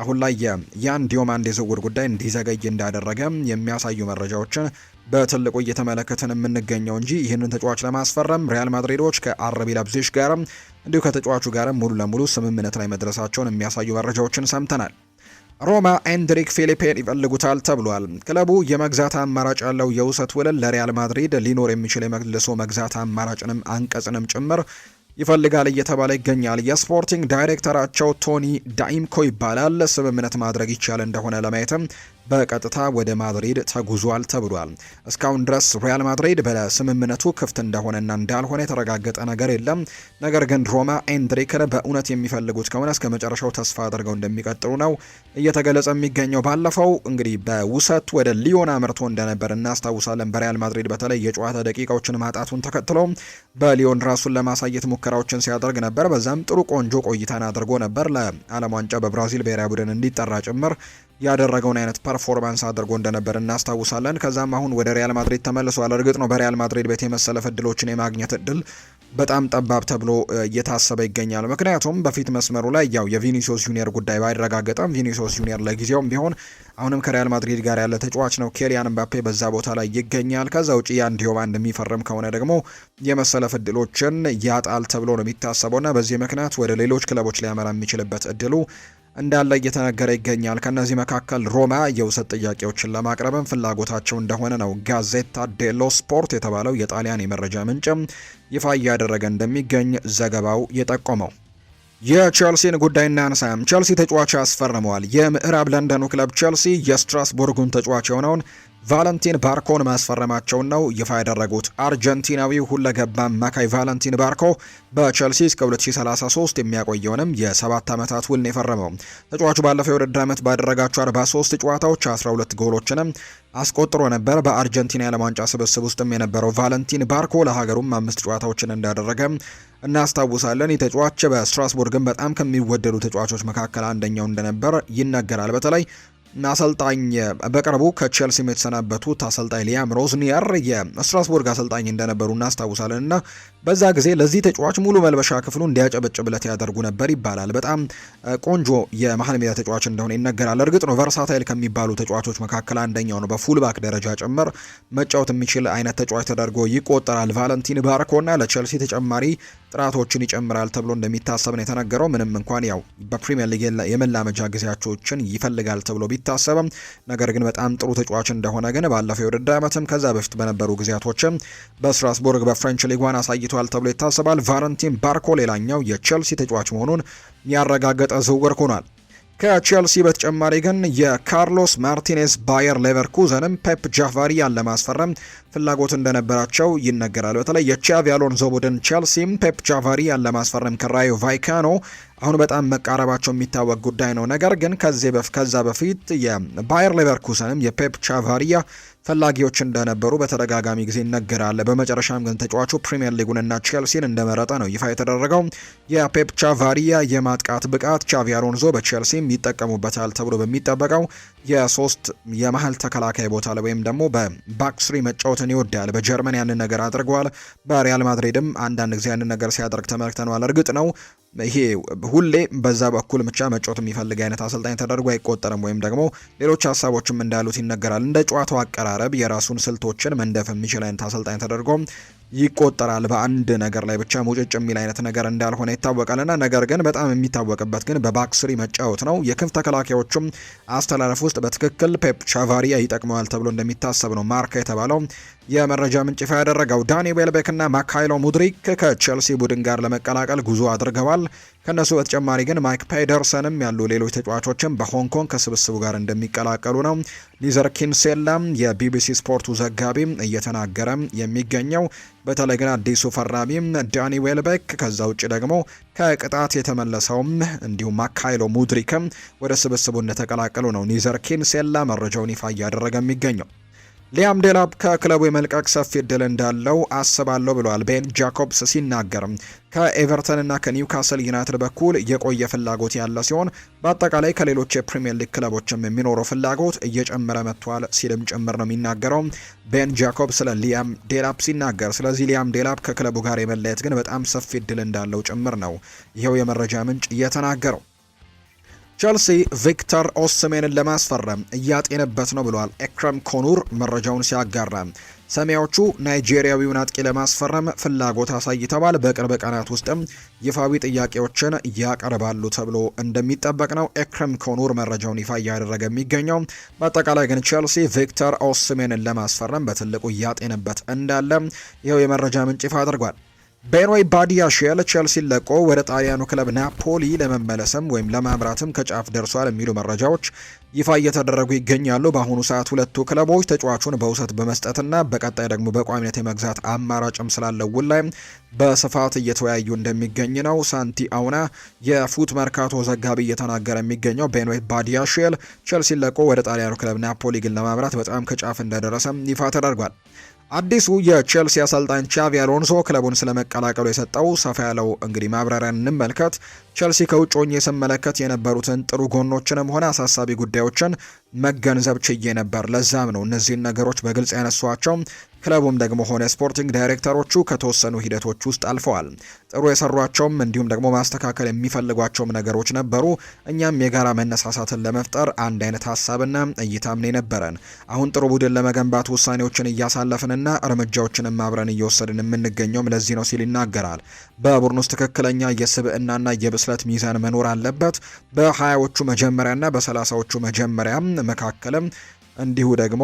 አሁን ላይ የያን ዲዮማንድ የዝውውር ጉዳይ እንዲዘገይ እንዳደረገ የሚያሳዩ መረጃዎችን በትልቁ እየተመለከትን የምንገኘው እንጂ ይህንን ተጫዋች ለማስፈረም ሪያል ማድሪዶች ከአርቢ ለብዚሽ ጋር እንዲሁ ከተጫዋቹ ጋር ሙሉ ለሙሉ ስምምነት ላይ መድረሳቸውን የሚያሳዩ መረጃዎችን ሰምተናል። ሮማ ኤንድሪክ ፊሊፔን ይፈልጉታል ተብሏል። ክለቡ የመግዛት አማራጭ ያለው የውሰት ውል ለሪያል ማድሪድ ሊኖር የሚችል የመልሶ መግዛት አማራጭንም አንቀጽንም ጭምር ይፈልጋል እየተባለ ይገኛል። የስፖርቲንግ ዳይሬክተራቸው ቶኒ ዳኢምኮ ይባላል። ስምምነት ማድረግ ይቻል እንደሆነ ለማየትም በቀጥታ ወደ ማድሪድ ተጉዟል ተብሏል። እስካሁን ድረስ ሪያል ማድሪድ በስምምነቱ ክፍት እንደሆነና እንዳልሆነ የተረጋገጠ ነገር የለም። ነገር ግን ሮማ ኤንድሪክን በእውነት የሚፈልጉት ከሆነ እስከ መጨረሻው ተስፋ አድርገው እንደሚቀጥሉ ነው እየተገለጸ የሚገኘው። ባለፈው እንግዲህ በውሰት ወደ ሊዮን አምርቶ እንደነበር እናስታውሳለን። በሪያል ማድሪድ በተለይ የጨዋታ ደቂቃዎችን ማጣቱን ተከትሎ በሊዮን ራሱን ለማሳየት ሙከራዎችን ሲያደርግ ነበር። በዛም ጥሩ ቆንጆ ቆይታን አድርጎ ነበር። ለዓለም ዋንጫ በብራዚል ብሔራዊ ቡድን እንዲጠራ ጭምር ያደረገውን አይነት ፐርፎርማንስ አድርጎ እንደነበር እናስታውሳለን። ከዛም አሁን ወደ ሪያል ማድሪድ ተመልሷል። እርግጥ ነው በሪያል ማድሪድ ቤት የመሰለፍ እድሎችን የማግኘት እድል በጣም ጠባብ ተብሎ እየታሰበ ይገኛል። ምክንያቱም በፊት መስመሩ ላይ ያው የቪኒሲዮስ ጁኒየር ጉዳይ ባይረጋገጠም ቪኒሲዮስ ጁኒየር ለጊዜውም ቢሆን አሁንም ከሪያል ማድሪድ ጋር ያለ ተጫዋች ነው። ኬሊያን ምባፔ በዛ ቦታ ላይ ይገኛል። ከዛ ውጪ ያን ዲዮማንድ የሚፈርም ከሆነ ደግሞ የመሰለፍ እድሎችን ያጣል ተብሎ ነው የሚታሰበውና በዚህ ምክንያት ወደ ሌሎች ክለቦች ሊያመራ የሚችልበት እድሉ እንዳለ እየተነገረ ይገኛል። ከነዚህ መካከል ሮማ የውሰት ጥያቄዎችን ለማቅረብም ፍላጎታቸው እንደሆነ ነው ጋዜታ ዴሎ ስፖርት የተባለው የጣሊያን የመረጃ ምንጭም ይፋ እያደረገ እንደሚገኝ ዘገባው የጠቆመው። የቼልሲን ጉዳይ እናንሳም። ቼልሲ ተጫዋች ያስፈርመዋል። የምዕራብ ለንደኑ ክለብ ቼልሲ የስትራስቡርጉን ተጫዋች የሆነውን ቫለንቲን ባርኮን ማስፈረማቸውን ነው ይፋ ያደረጉት። አርጀንቲናዊው ሁለገብ አማካይ ቫለንቲን ባርኮ በቼልሲ እስከ 2033 የሚያቆየውንም የ7 ዓመታት ውል ነው የፈረመው። ተጫዋቹ ባለፈው የውድድር ዓመት ባደረጋቸው 43 ጨዋታዎች 12 ጎሎችንም አስቆጥሮ ነበር። በአርጀንቲና የዓለም ዋንጫ ስብስብ ውስጥም የነበረው ቫለንቲን ባርኮ ለሀገሩም 5 ጨዋታዎችን እንዳደረገ እናስታውሳለን። ይህ ተጫዋች በስትራስቡርግም በጣም ከሚወደዱ ተጫዋቾች መካከል አንደኛው እንደነበር ይነገራል። በተለይ አሰልጣኝ በቅርቡ ከቼልሲ የተሰናበቱት አሰልጣኝ ሊያም ሮዝኒየር የስትራስቡርግ አሰልጣኝ እንደነበሩ እናስታውሳለን እና በዛ ጊዜ ለዚህ ተጫዋች ሙሉ መልበሻ ክፍሉ እንዲያጨበጭብለት ያደርጉ ነበር ይባላል። በጣም ቆንጆ የመሀል ሜዳ ተጫዋች እንደሆነ ይነገራል። እርግጥ ነው ቨርሳታይል ከሚባሉ ተጫዋቾች መካከል አንደኛው ነው። በፉልባክ ደረጃ ጭምር መጫወት የሚችል አይነት ተጫዋች ተደርጎ ይቆጠራል። ቫለንቲን ባርኮና ለቼልሲ ተጨማሪ ጥራቶችን ይጨምራል ተብሎ እንደሚታሰብ ነው የተነገረው። ምንም እንኳን ያው በፕሪሚየር ሊግ የመላመጃ ጊዜያቸውን ይፈልጋል ተብሎ ቢታሰብም ነገር ግን በጣም ጥሩ ተጫዋች እንደሆነ ግን ባለፈው የውድድር ዓመትም ከዛ በፊት በነበሩ ጊዜያቶችም በስትራስቡርግ በፍሬንች ሊግ ዋን አሳይቷል ተብሎ ይታሰባል። ቫለንቲን ባርኮ ሌላኛው የቼልሲ ተጫዋች መሆኑን ያረጋገጠ ዝውውር ሆኗል። ከቼልሲ በተጨማሪ ግን የካርሎስ ማርቲኔዝ ባየር ሌቨርኩዘንም ፔፕ ጃቫሪያን ለማስፈረም ፍላጎት እንደነበራቸው ይነገራል። በተለይ የቻቪ አሎንዞ ቡድን ቼልሲም ፔፕ ጃቫሪያን ለማስፈረም ከራዮ ቫይካኖ አሁን በጣም መቃረባቸው የሚታወቅ ጉዳይ ነው። ነገር ግን ከዛ በፊት የባየር ሌቨርኩሰንም የፔፕ ጃቫሪያ ፈላጊዎች እንደነበሩ በተደጋጋሚ ጊዜ ይነገራል። በመጨረሻም ግን ተጫዋቹ ፕሪሚየር ሊጉንና ቼልሲን እንደመረጠ ነው ይፋ የተደረገው። የፔፕ ጃቫሪያ የማጥቃት ብቃት ቻቪ አሎንዞ በቼልሲም ይጠቀሙበታል ተብሎ በሚጠበቀው የሶስት የመሀል ተከላካይ ቦታ ላይ ወይም ደግሞ በባክስሪ መጫወትን ይወዳል። በጀርመን ያንን ነገር አድርገዋል። በሪያል ማድሪድም አንዳንድ ጊዜ ያንን ነገር ሲያደርግ ተመልክተነዋል። እርግጥ ነው ይሄ ሁሌ በዛ በኩል ብቻ መጫወት የሚፈልግ አይነት አሰልጣኝ ተደርጎ አይቆጠርም። ወይም ደግሞ ሌሎች ሀሳቦችም እንዳሉት ይነገራል። እንደ ጨዋታው አቀራረብ የራሱን ስልቶችን መንደፍ የሚችል አይነት አሰልጣኝ ተደርጎ ይቆጠራል። በአንድ ነገር ላይ ብቻ ሙጭጭ የሚል አይነት ነገር እንዳልሆነ ይታወቃልና ነገር ግን በጣም የሚታወቅበት ግን በባክስሪ መጫወት ነው። የክንፍ ተከላካዮቹም አስተላለፍ ውስጥ በትክክል ፔፕ ቻቫሪያ ይጠቅመዋል ተብሎ እንደሚታሰብ ነው ማርካ የተባለው የመረጃ ምንጭ ይፋ ያደረገው። ዳኒ ዌልቤክ እና ማካይሎ ሙድሪክ ከቼልሲ ቡድን ጋር ለመቀላቀል ጉዞ አድርገዋል። ከነሱ በተጨማሪ ግን ማይክ ፔደርሰንም ያሉ ሌሎች ተጫዋቾችም በሆንግ ኮንግ ከስብስቡ ጋር እንደሚቀላቀሉ ነው ሊዘር ኪንሴላም የቢቢሲ ስፖርቱ ዘጋቢ እየተናገረ የሚገኘው። በተለይ ግን አዲሱ ፈራሚም ዳኒ ዌልቤክ ከዛ ውጭ ደግሞ ከቅጣት የተመለሰውም እንዲሁም ማካይሎ ሙድሪክም ወደ ስብስቡ እንደተቀላቀሉ ነው ኒዘር ኪንሴላ መረጃውን ይፋ እያደረገ የሚገኘው። ሊያም ዴላፕ ከክለቡ የመልቀቅ ሰፊ እድል እንዳለው አስባለሁ ብለዋል ቤን ጃኮብስ ሲናገር። ከኤቨርተን እና ከኒውካስል ዩናይትድ በኩል የቆየ ፍላጎት ያለ ሲሆን በአጠቃላይ ከሌሎች የፕሪሚየር ሊግ ክለቦችም የሚኖረው ፍላጎት እየጨመረ መጥቷል ሲልም ጭምር ነው የሚናገረው ቤን ጃኮብስ ስለ ሊያም ዴላፕ ሲናገር። ስለዚህ ሊያም ዴላፕ ከክለቡ ጋር የመለየት ግን በጣም ሰፊ እድል እንዳለው ጭምር ነው ይኸው የመረጃ ምንጭ እየተናገረው። ቸልሲ ቪክተር ኦስሜንን ለማስፈረም እያጤነበት ነው ብሏል ኤክረም ኮኑር መረጃውን ሲያጋራ። ሰማያዎቹ ናይጄሪያዊውን አጥቂ ለማስፈረም ፍላጎት አሳይተዋል። በቅርብ ቀናት ውስጥም ይፋዊ ጥያቄዎችን ያቀርባሉ ተብሎ እንደሚጠበቅ ነው ኤክረም ኮኑር መረጃውን ይፋ እያደረገ የሚገኘው። በአጠቃላይ ግን ቸልሲ ቪክተር ኦስሜንን ለማስፈረም በትልቁ እያጤነበት እንዳለ ይኸው የመረጃ ምንጭ ይፋ አድርጓል። ቤኖይ ባዲያሽል ቸልሲን ለቆ ወደ ጣሊያኑ ክለብ ናፖሊ ለመመለስም ወይም ለማምራትም ከጫፍ ደርሷል የሚሉ መረጃዎች ይፋ እየተደረጉ ይገኛሉ። በአሁኑ ሰዓት ሁለቱ ክለቦች ተጫዋቹን በውሰት በመስጠትና በቀጣይ ደግሞ በቋሚነት የመግዛት አማራጭም ስላለው ውል ላይ በስፋት እየተወያዩ እንደሚገኝ ነው ሳንቲ አውና የፉት መርካቶ ዘጋቢ እየተናገረ የሚገኘው። ቤኖይ ባዲያሽል ቸልሲን ለቆ ወደ ጣሊያኑ ክለብ ናፖሊ ግን ለማምራት በጣም ከጫፍ እንደደረሰም ይፋ ተደርጓል። አዲሱ የቼልሲ አሰልጣኝ ቻቪ አሎንሶ ክለቡን ስለመቀላቀሉ የሰጠው ሰፋ ያለው እንግዲህ ማብራሪያ እንመልከት። ቼልሲ ከውጭ ሆኜ ስመለከት የነበሩትን ጥሩ ጎኖችንም ሆነ አሳሳቢ ጉዳዮችን መገንዘብ ችዬ ነበር። ለዛም ነው እነዚህን ነገሮች በግልጽ ያነሷቸው። ክለቡም ደግሞ ሆነ ስፖርቲንግ ዳይሬክተሮቹ ከተወሰኑ ሂደቶች ውስጥ አልፈዋል። ጥሩ የሰሯቸውም እንዲሁም ደግሞ ማስተካከል የሚፈልጓቸውም ነገሮች ነበሩ። እኛም የጋራ መነሳሳትን ለመፍጠር አንድ አይነት ሀሳብና እይታም ነው ነበረን። አሁን ጥሩ ቡድን ለመገንባት ውሳኔዎችን እያሳለፍንና እርምጃዎችንም አብረን እየወሰድን የምንገኘውም ለዚህ ነው ሲል ይናገራል። በቡድን ውስጥ ትክክለኛ የስብዕናና የብስለት ሚዛን መኖር አለበት። በ20ዎቹ መጀመሪያና በ30ዎቹ መጀመሪያ መካከልም እንዲሁ ደግሞ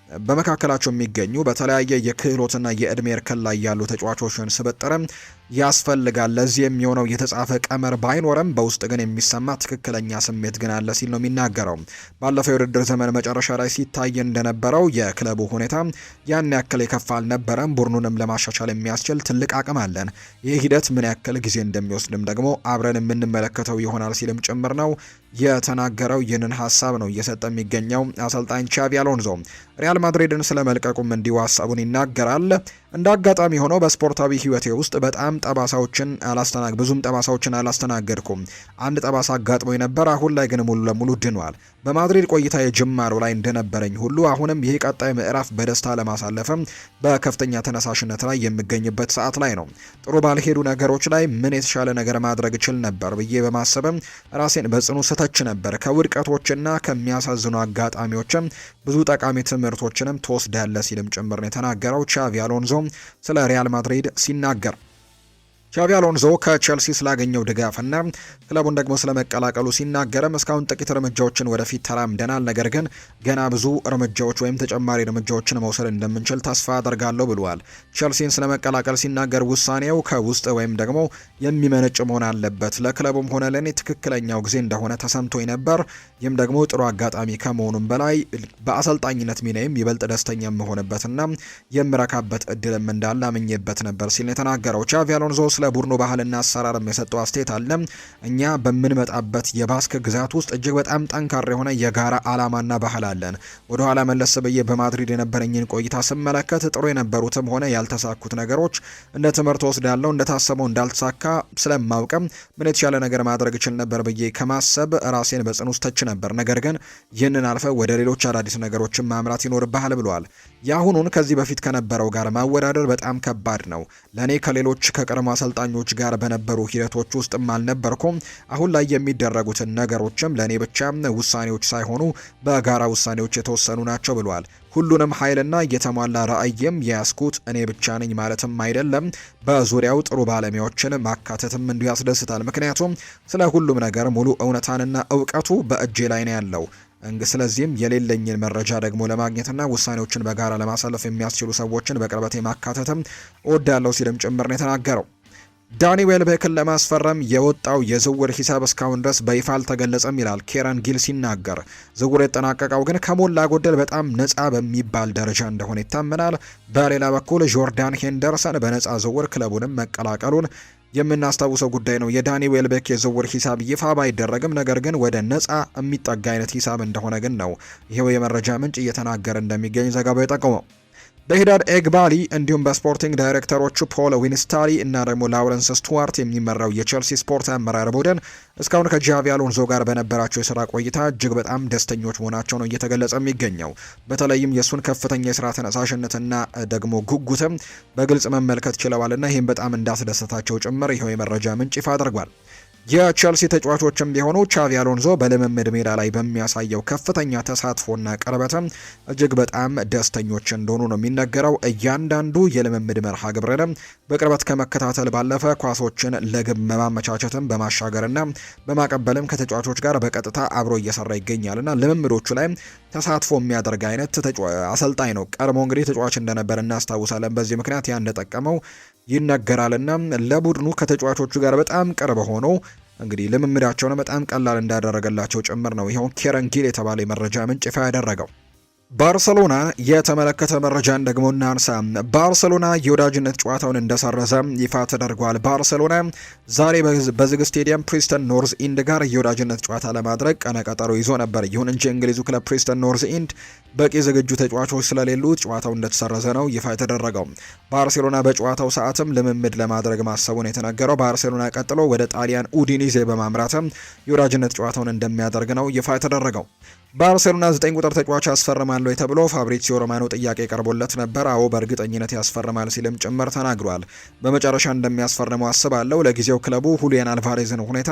በመካከላቸው የሚገኙ በተለያየ የክህሎትና የእድሜ እርከን ላይ ያሉ ተጫዋቾችን ስብጥርም ያስፈልጋል። ለዚህ የሚሆነው የተጻፈ ቀመር ባይኖርም በውስጥ ግን የሚሰማ ትክክለኛ ስሜት ግን አለ ሲል ነው የሚናገረው። ባለፈው የውድድር ዘመን መጨረሻ ላይ ሲታይ እንደነበረው የክለቡ ሁኔታ ያን ያክል የከፋ አልነበረም። ቡድኑንም ለማሻሻል የሚያስችል ትልቅ አቅም አለን። ይህ ሂደት ምን ያክል ጊዜ እንደሚወስድም ደግሞ አብረን የምንመለከተው ይሆናል ሲልም ጭምር ነው የተናገረው። ይህንን ሀሳብ ነው እየሰጠ የሚገኘው አሰልጣኝ ቻቪ አሎንዞ። ሪያል ማድሪድን ስለመልቀቁም እንዲሁ ሀሳቡን ይናገራል። እንደ አጋጣሚ ሆኖ በስፖርታዊ ህይወቴ ውስጥ በጣም ብዙም ጠባሳዎችን አላስተናገድኩም። አንድ ጠባሳ አጋጥሞኝ ነበር። አሁን ላይ ግን ሙሉ ለሙሉ ድኗል። በማድሪድ ቆይታ የጅማሮ ላይ እንደነበረኝ ሁሉ አሁንም ይህ ቀጣይ ምዕራፍ በደስታ ለማሳለፍም በከፍተኛ ተነሳሽነት ላይ የሚገኝበት ሰዓት ላይ ነው። ጥሩ ባልሄዱ ነገሮች ላይ ምን የተሻለ ነገር ማድረግ እችል ነበር ብዬ በማሰብም ራሴን በጽኑ ስተች ነበር። ከውድቀቶችና ከሚያሳዝኑ አጋጣሚዎችም ብዙ ጠቃሚ ትምህርቶችንም ትወስዳለህ ሲልም ጭምር ነው የተናገረው ቻቪ አሎንዞ ስለ ሪያል ማድሪድ ሲናገር። ቻቪ አሎንዞ ከቼልሲ ስላገኘው ድጋፍና ክለቡን ደግሞ ስለመቀላቀሉ ሲናገርም እስካሁን ጥቂት እርምጃዎችን ወደፊት ተራምደናል፣ ነገር ግን ገና ብዙ እርምጃዎች ወይም ተጨማሪ እርምጃዎችን መውሰድ እንደምንችል ተስፋ አደርጋለሁ ብለዋል። ቼልሲን ስለመቀላቀል ሲናገር ውሳኔው ከውስጥ ወይም ደግሞ የሚመነጭ መሆን አለበት። ለክለቡም ሆነ ለእኔ ትክክለኛው ጊዜ እንደሆነ ተሰምቶኝ ነበር። ይህም ደግሞ ጥሩ አጋጣሚ ከመሆኑም በላይ በአሰልጣኝነት ሚናይም ይበልጥ ደስተኛ የምሆንበትና የምረካበት እድልም እንዳለ አምኜበት ነበር ሲል የተናገረው ቻቪ አሎንዞ ስለ ቡድኑ ባህልና አሰራርም የሰጠው አስተያየት አለ። እኛ በምንመጣበት የባስክ ግዛት ውስጥ እጅግ በጣም ጠንካራ የሆነ የጋራ ዓላማና ባህል አለን። ወደ ኋላ መለስ ብዬ በማድሪድ የነበረኝን ቆይታ ስመለከት ጥሩ የነበሩትም ሆነ ያልተሳኩት ነገሮች እንደ ትምህርት ወስዳለሁ። እንደታሰበው እንዳልተሳካ ስለማውቅም ምን የተሻለ ነገር ማድረግ እችል ነበር ብዬ ከማሰብ ራሴን በጽኑ ውስጥ ተች ነበር። ነገር ግን ይህንን አልፈ ወደ ሌሎች አዳዲስ ነገሮችን ማምራት ይኖርብሃል ብሏል። የአሁኑን ከዚህ በፊት ከነበረው ጋር ማወዳደር በጣም ከባድ ነው። ለእኔ ከሌሎች ከቀድሞ አሰልጣኞች ጋር በነበሩ ሂደቶች ውስጥም አልነበርኩም። አሁን ላይ የሚደረጉትን ነገሮችም ለእኔ ብቻ ውሳኔዎች ሳይሆኑ በጋራ ውሳኔዎች የተወሰኑ ናቸው ብሏል። ሁሉንም ኃይልና የተሟላ ራዕይም የያዝኩት እኔ ብቻ ነኝ ማለትም አይደለም። በዙሪያው ጥሩ ባለሙያዎችን ማካተትም እንዲሁ ያስደስታል። ምክንያቱም ስለ ሁሉም ነገር ሙሉ እውነታንና እውቀቱ በእጄ ላይ ነው ያለው። ስለዚህም የሌለኝን መረጃ ደግሞ ለማግኘትና ውሳኔዎችን በጋራ ለማሳለፍ የሚያስችሉ ሰዎችን በቅርበት ማካተትም እወዳለሁ ሲልም ጭምር ነው የተናገረው። ዳኒ ዌልቤክን ለማስፈረም የወጣው የዝውውር ሂሳብ እስካሁን ድረስ በይፋ አልተገለጸም ይላል ኬረን ጊል ሲናገር። ዝውውር የተጠናቀቀው ግን ከሞላ ጎደል በጣም ነፃ በሚባል ደረጃ እንደሆነ ይታመናል። በሌላ በኩል ጆርዳን ሄንደርሰን በነፃ ዝውውር ክለቡንም መቀላቀሉን የምናስታውሰው ጉዳይ ነው። የዳኒ ዌልቤክ የዝውውር ሂሳብ ይፋ ባይደረግም ነገር ግን ወደ ነፃ የሚጠጋ አይነት ሂሳብ እንደሆነ ግን ነው ይሄው የመረጃ ምንጭ እየተናገረ እንደሚገኝ ዘገባው የጠቆመው። በሂዳድ ኤግባሊ እንዲሁም በስፖርቲንግ ዳይሬክተሮቹ ፖል ዊንስታሪ እና ደግሞ ላውረንስ ስቱዋርት የሚመራው የቼልሲ ስፖርት አመራር ቡድን እስካሁን ከጃቪ አሎንዞ ጋር በነበራቸው የስራ ቆይታ እጅግ በጣም ደስተኞች መሆናቸው ነው እየተገለጸ የሚገኘው። በተለይም የእሱን ከፍተኛ የስራ ተነሳሽነትና ደግሞ ጉጉትም በግልጽ መመልከት ችለዋልና ይህም በጣም እንዳስደሰታቸው ጭምር ይኸው የመረጃ ምንጭ ይፋ አድርጓል። የቼልሲ ተጫዋቾችም ቢሆኑ ቻቪ አሎንዞ በልምምድ ሜዳ ላይ በሚያሳየው ከፍተኛ ተሳትፎና ቅርበትም እጅግ በጣም ደስተኞች እንደሆኑ ነው የሚነገረው። እያንዳንዱ የልምምድ መርሃ ግብርንም በቅርበት ከመከታተል ባለፈ ኳሶችን ለግብ ማመቻቸትም በማሻገርና በማቀበልም ከተጫዋቾች ጋር በቀጥታ አብሮ እየሰራ ይገኛልና ልምምዶቹ ላይ ተሳትፎ የሚያደርግ አይነት አሰልጣኝ ነው። ቀድሞ እንግዲህ ተጫዋች እንደነበር እናስታውሳለን። በዚህ ምክንያት ያ እንደጠቀመው ይነገራልና ለቡድኑ ከተጫዋቾቹ ጋር በጣም ቅርብ ሆኖ እንግዲህ ልምምዳቸውን በጣም ቀላል እንዳደረገላቸው ጭምር ነው ይኸው ኬረን ጊል የተባለ የመረጃ ምንጭ ይፋ ያደረገው። ባርሰሎና የተመለከተ መረጃን ደግሞ እናንሳ። ባርሰሎና የወዳጅነት ጨዋታውን እንደሰረዘ ይፋ ተደርጓል። ባርሰሎና ዛሬ በዝግ ስቴዲየም ፕሪስተን ኖርዝ ኢንድ ጋር የወዳጅነት ጨዋታ ለማድረግ ቀነቀጠሮ ይዞ ነበር። ይሁን እንጂ እንግሊዙ ክለብ ፕሪስተን ኖርዝ ኢንድ በቂ ዝግጁ ተጫዋቾች ስለሌሉት ጨዋታው እንደተሰረዘ ነው ይፋ የተደረገው። ባርሴሎና በጨዋታው ሰዓትም ልምምድ ለማድረግ ማሰቡን የተነገረው። ባርሴሎና ቀጥሎ ወደ ጣሊያን ኡዲኒዜ በማምራትም የወዳጅነት ጨዋታውን እንደሚያደርግ ነው ይፋ የተደረገው። ባርሴሎና 9 ቁጥር ተጫዋች ያስፈርማል ወይ ተብሎ ፋብሪዚዮ ሮማኖ ጥያቄ ቀርቦለት ነበር። አዎ በእርግጠኝነት ያስፈርማል ሲልም ጭምር ተናግሯል። በመጨረሻ እንደሚያስፈርመው አስባለሁ። ለጊዜው ክለቡ ሁሊያን አልቫሬዝን ሁኔታ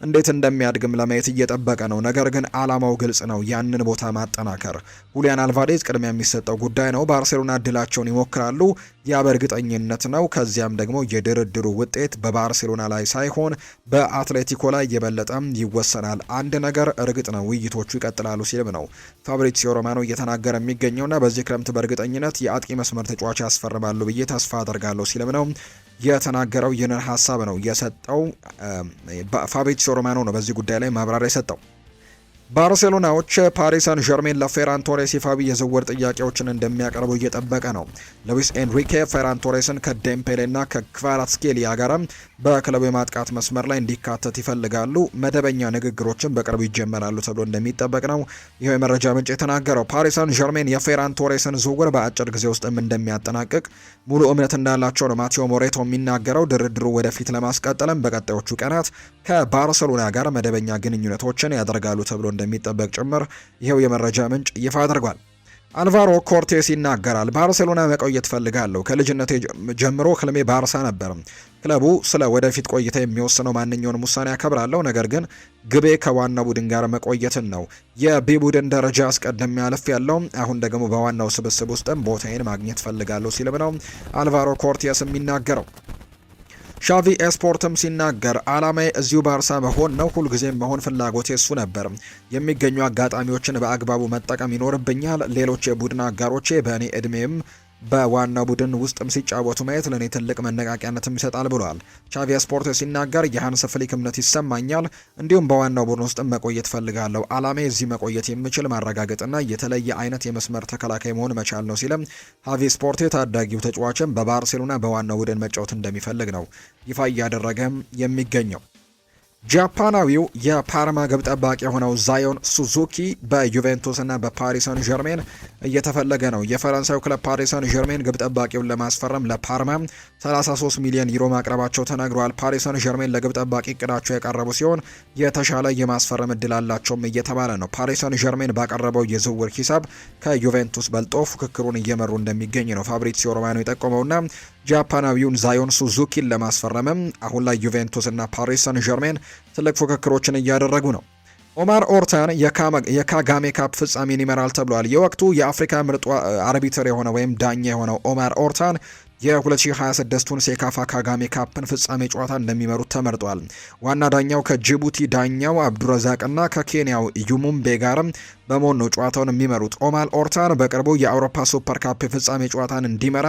እንዴት እንደሚያድግም ለማየት እየጠበቀ ነው። ነገር ግን አላማው ግልጽ ነው፣ ያንን ቦታ ማጠናከር። ሁሊያን አልቫሬዝ ቅድሚያ የሚሰጠው ጉዳይ ነው። ባርሴሎና እድላቸውን ይሞክራሉ፣ ያ በእርግጠኝነት ነው። ከዚያም ደግሞ የድርድሩ ውጤት በባርሴሎና ላይ ሳይሆን በአትሌቲኮ ላይ የበለጠም ይወሰናል። አንድ ነገር እርግጥ ነው፣ ውይይቶቹ ይቀጥላሉ ሲልም ነው ፋብሪዚዮ ሮማኖ እየተናገረ የሚገኘውና በዚህ ክረምት በእርግጠኝነት የአጥቂ መስመር ተጫዋች ያስፈርማሉ ብዬ ተስፋ አደርጋለሁ ሲልም ነው የተናገረው። ይህንን ሀሳብ ነው የሰጠው ፋብሪዚዮ ሮማኖ ነው በዚህ ጉዳይ ላይ ማብራሪያ የሰጠው። ባርሴሎናዎች ፓሪስ ሳን ዠርሜን ለፌራን ቶሬስ ይፋዊ የዝውውር ጥያቄዎችን እንደሚያቀርቡ እየጠበቀ ነው። ሉዊስ ኤንሪኬ ፌራን ቶሬስን ከዴምፔሌና ከክቫራትስኬሊያ ጋር በክለቡ የማጥቃት መስመር ላይ እንዲካተት ይፈልጋሉ። መደበኛ ንግግሮችን በቅርቡ ይጀመራሉ ተብሎ እንደሚጠበቅ ነው ይኸው የመረጃ ምንጭ የተናገረው። ፓሪስ ሳን ዠርሜን የፌራን ቶሬስን ዝውውር በአጭር ጊዜ ውስጥም እንደሚያጠናቅቅ ሙሉ እምነት እንዳላቸው ነው ማቴዎ ሞሬቶ የሚናገረው። ድርድሩ ወደፊት ለማስቀጠልም በቀጣዮቹ ቀናት ከባርሴሎና ጋር መደበኛ ግንኙነቶችን ያደርጋሉ ተብሎ እንደሚጠበቅ ጭምር ይኸው የመረጃ ምንጭ ይፋ አድርጓል። አልቫሮ ኮርቴስ ይናገራል። ባርሴሎና መቆየት ፈልጋለሁ። ከልጅነቴ ጀምሮ ህልሜ ባርሳ ነበር። ክለቡ ስለ ወደፊት ቆይታ የሚወስነው ማንኛውንም ውሳኔ ያከብራለሁ። ነገር ግን ግቤ ከዋናው ቡድን ጋር መቆየትን ነው። የቢ ቡድን ደረጃ አስቀድሜ አልፍ ያለው አሁን ደግሞ በዋናው ስብስብ ውስጥም ቦታዬን ማግኘት ፈልጋለሁ ሲልም ነው አልቫሮ ኮርቴስ የሚናገረው። ሻቪ ኤስፖርትም ሲናገር አላማዬ እዚሁ ባርሳ መሆን ነው። ሁልጊዜም መሆን ፍላጎቴ እሱ ነበር። የሚገኙ አጋጣሚዎችን በአግባቡ መጠቀም ይኖርብኛል። ሌሎች የቡድን አጋሮቼ በእኔ እድሜም በዋናው ቡድን ውስጥም ሲጫወቱ ማየት ለእኔ ትልቅ መነቃቂያነትም ይሰጣል ብሏል። ቻቪ ስፖርት ሲናገር የሃንስ ፍሊክ እምነት ይሰማኛል፣ እንዲሁም በዋናው ቡድን ውስጥም መቆየት ፈልጋለሁ። አላሜ እዚህ መቆየት የምችል ማረጋገጥና የተለየ አይነት የመስመር ተከላካይ መሆን መቻል ነው ሲልም ሃቪ ስፖርት ታዳጊው ተጫዋችም በባርሴሎና በዋናው ቡድን መጫወት እንደሚፈልግ ነው ይፋ እያደረገም የሚገኘው። ጃፓናዊው የፓርማ ግብ ጠባቂ የሆነው ዛዮን ሱዙኪ በዩቬንቱስ እና በፓሪስ ሰን ዠርሜን እየተፈለገ ነው። የፈረንሳዩ ክለብ ፓሪስ ሰን ዠርሜን ግብ ጠባቂውን ለማስፈረም ለፓርማ 33 ሚሊዮን ዩሮ ማቅረባቸው ተነግሯል። ፓሪስ ሰን ዠርሜን ለግብ ጠባቂ እቅዳቸው ያቀረቡ ሲሆን የተሻለ የማስፈረም እድል አላቸውም እየተባለ ነው። ፓሪስ ሰን ዠርሜን ባቀረበው የዝውውር ሂሳብ ከዩቬንቱስ በልጦ ፉክክሩን እየመሩ እንደሚገኝ ነው ፋብሪዚዮ ሮማኖ የጠቆመውና ጃፓናዊውን ዛዮን ሱዙኪን ለማስፈረምም አሁን ላይ ዩቬንቱስ እና ፓሪስ ሰን ዠርሜን ትልቅ ፉክክሮችን እያደረጉ ነው። ኦማር ኦርታን የካጋሜ ካፕ ፍጻሜን ይመራል ተብሏል። የወቅቱ የአፍሪካ ምርጡ አርቢትር የሆነ ወይም ዳኛ የሆነው ኦማር ኦርታን የ2026ቱን ሴካፋ ካጋሜ ካፕን ፍጻሜ ጨዋታ እንደሚመሩት ተመርጧል። ዋና ዳኛው ከጅቡቲ ዳኛው አብዱረዛቅና ከኬንያው ዩሙምቤ ጋርም በመሆን ነው ጨዋታውን የሚመሩት። ኦማል ኦርታን በቅርቡ የአውሮፓ ሱፐር ካፕ ፍጻሜ ጨዋታን እንዲመራ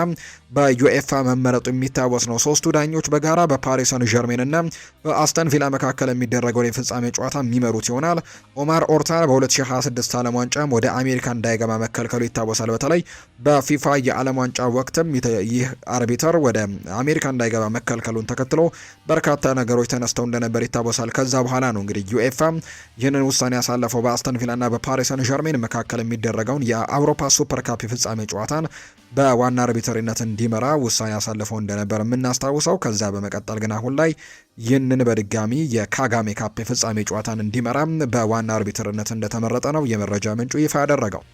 በዩኤፋ መመረጡ የሚታወስ ነው። ሶስቱ ዳኞች በጋራ በፓሪስ ሰን ዠርሜን እና በአስተን ቪላ መካከል የሚደረገውን የፍጻሜ ጨዋታ የሚመሩት ይሆናል። ኦማር ኦርታን በ2026 ዓለም ዋንጫም ወደ አሜሪካ እንዳይገባ መከልከሉ ይታወሳል። በተለይ በፊፋ የዓለም ዋንጫ ወቅትም ይህ አርቢተር ወደ አሜሪካ እንዳይገባ መከልከሉን ተከትሎ በርካታ ነገሮች ተነስተው እንደነበር ይታወሳል። ከዛ በኋላ ነው እንግዲህ ዩኤፋ ይህንን ውሳኔ ያሳለፈው በአስተን ቪላ እና በፓሪስ ሰን ዠርሜን መካከል የሚደረገውን የአውሮፓ ሱፐር ካፕ ፍጻሜ ጨዋታን በዋና አርቢትርነት እንዲመራ ውሳኔ ያሳልፈው እንደነበር የምናስታውሰው። ከዛ በመቀጠል ግን አሁን ላይ ይህንን በድጋሚ የካጋሜ ካፕ ፍጻሜ ጨዋታን እንዲመራ በዋና አርቢትርነት እንደተመረጠ ነው የመረጃ ምንጩ ይፋ ያደረገው።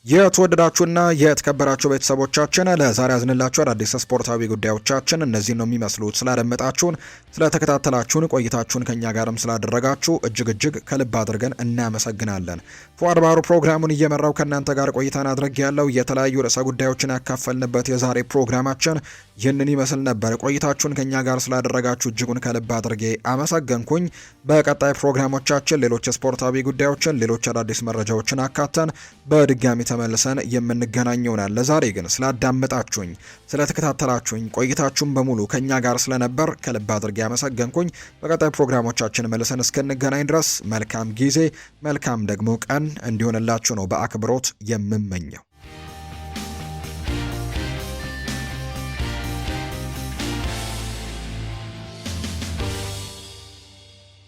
የተወደዳችሁና የተከበራችሁ ቤተሰቦቻችን ለዛሬ ያዝንላችሁ አዳዲስ ስፖርታዊ ጉዳዮቻችን እነዚህ ነው የሚመስሉት። ስላደመጣችሁን፣ ስለተከታተላችሁን፣ ቆይታችሁን ከኛ ጋርም ስላደረጋችሁ እጅግ ከልብ አድርገን እናመሰግናለን። ፉአድ ባህሩ ፕሮግራሙን እየመራው ከእናንተ ጋር ቆይታን አድርጌ ያለው የተለያዩ ርዕሰ ጉዳዮችን ያካፈልንበት የዛሬ ፕሮግራማችን ይህንን ይመስል ነበር። ቆይታችሁን ከኛ ጋር ስላደረጋችሁ እጅጉን ከልብ አድርጌ አመሰገንኩኝ። በቀጣይ ፕሮግራሞቻችን ሌሎች ስፖርታዊ ጉዳዮችን፣ ሌሎች አዳዲስ መረጃዎችን አካተን በድጋሚ ተመልሰን የምንገናኝ ይሆናል። ለዛሬ ግን ስላዳመጣችሁኝ፣ ስለተከታተላችሁኝ፣ ቆይታችሁን በሙሉ ከኛ ጋር ስለነበር ከልብ አድርጌ አመሰገንኩኝ። በቀጣይ ፕሮግራሞቻችን መልሰን እስክንገናኝ ድረስ መልካም ጊዜ፣ መልካም ደግሞ ቀን እንዲሆንላችሁ ነው በአክብሮት የምመኘው።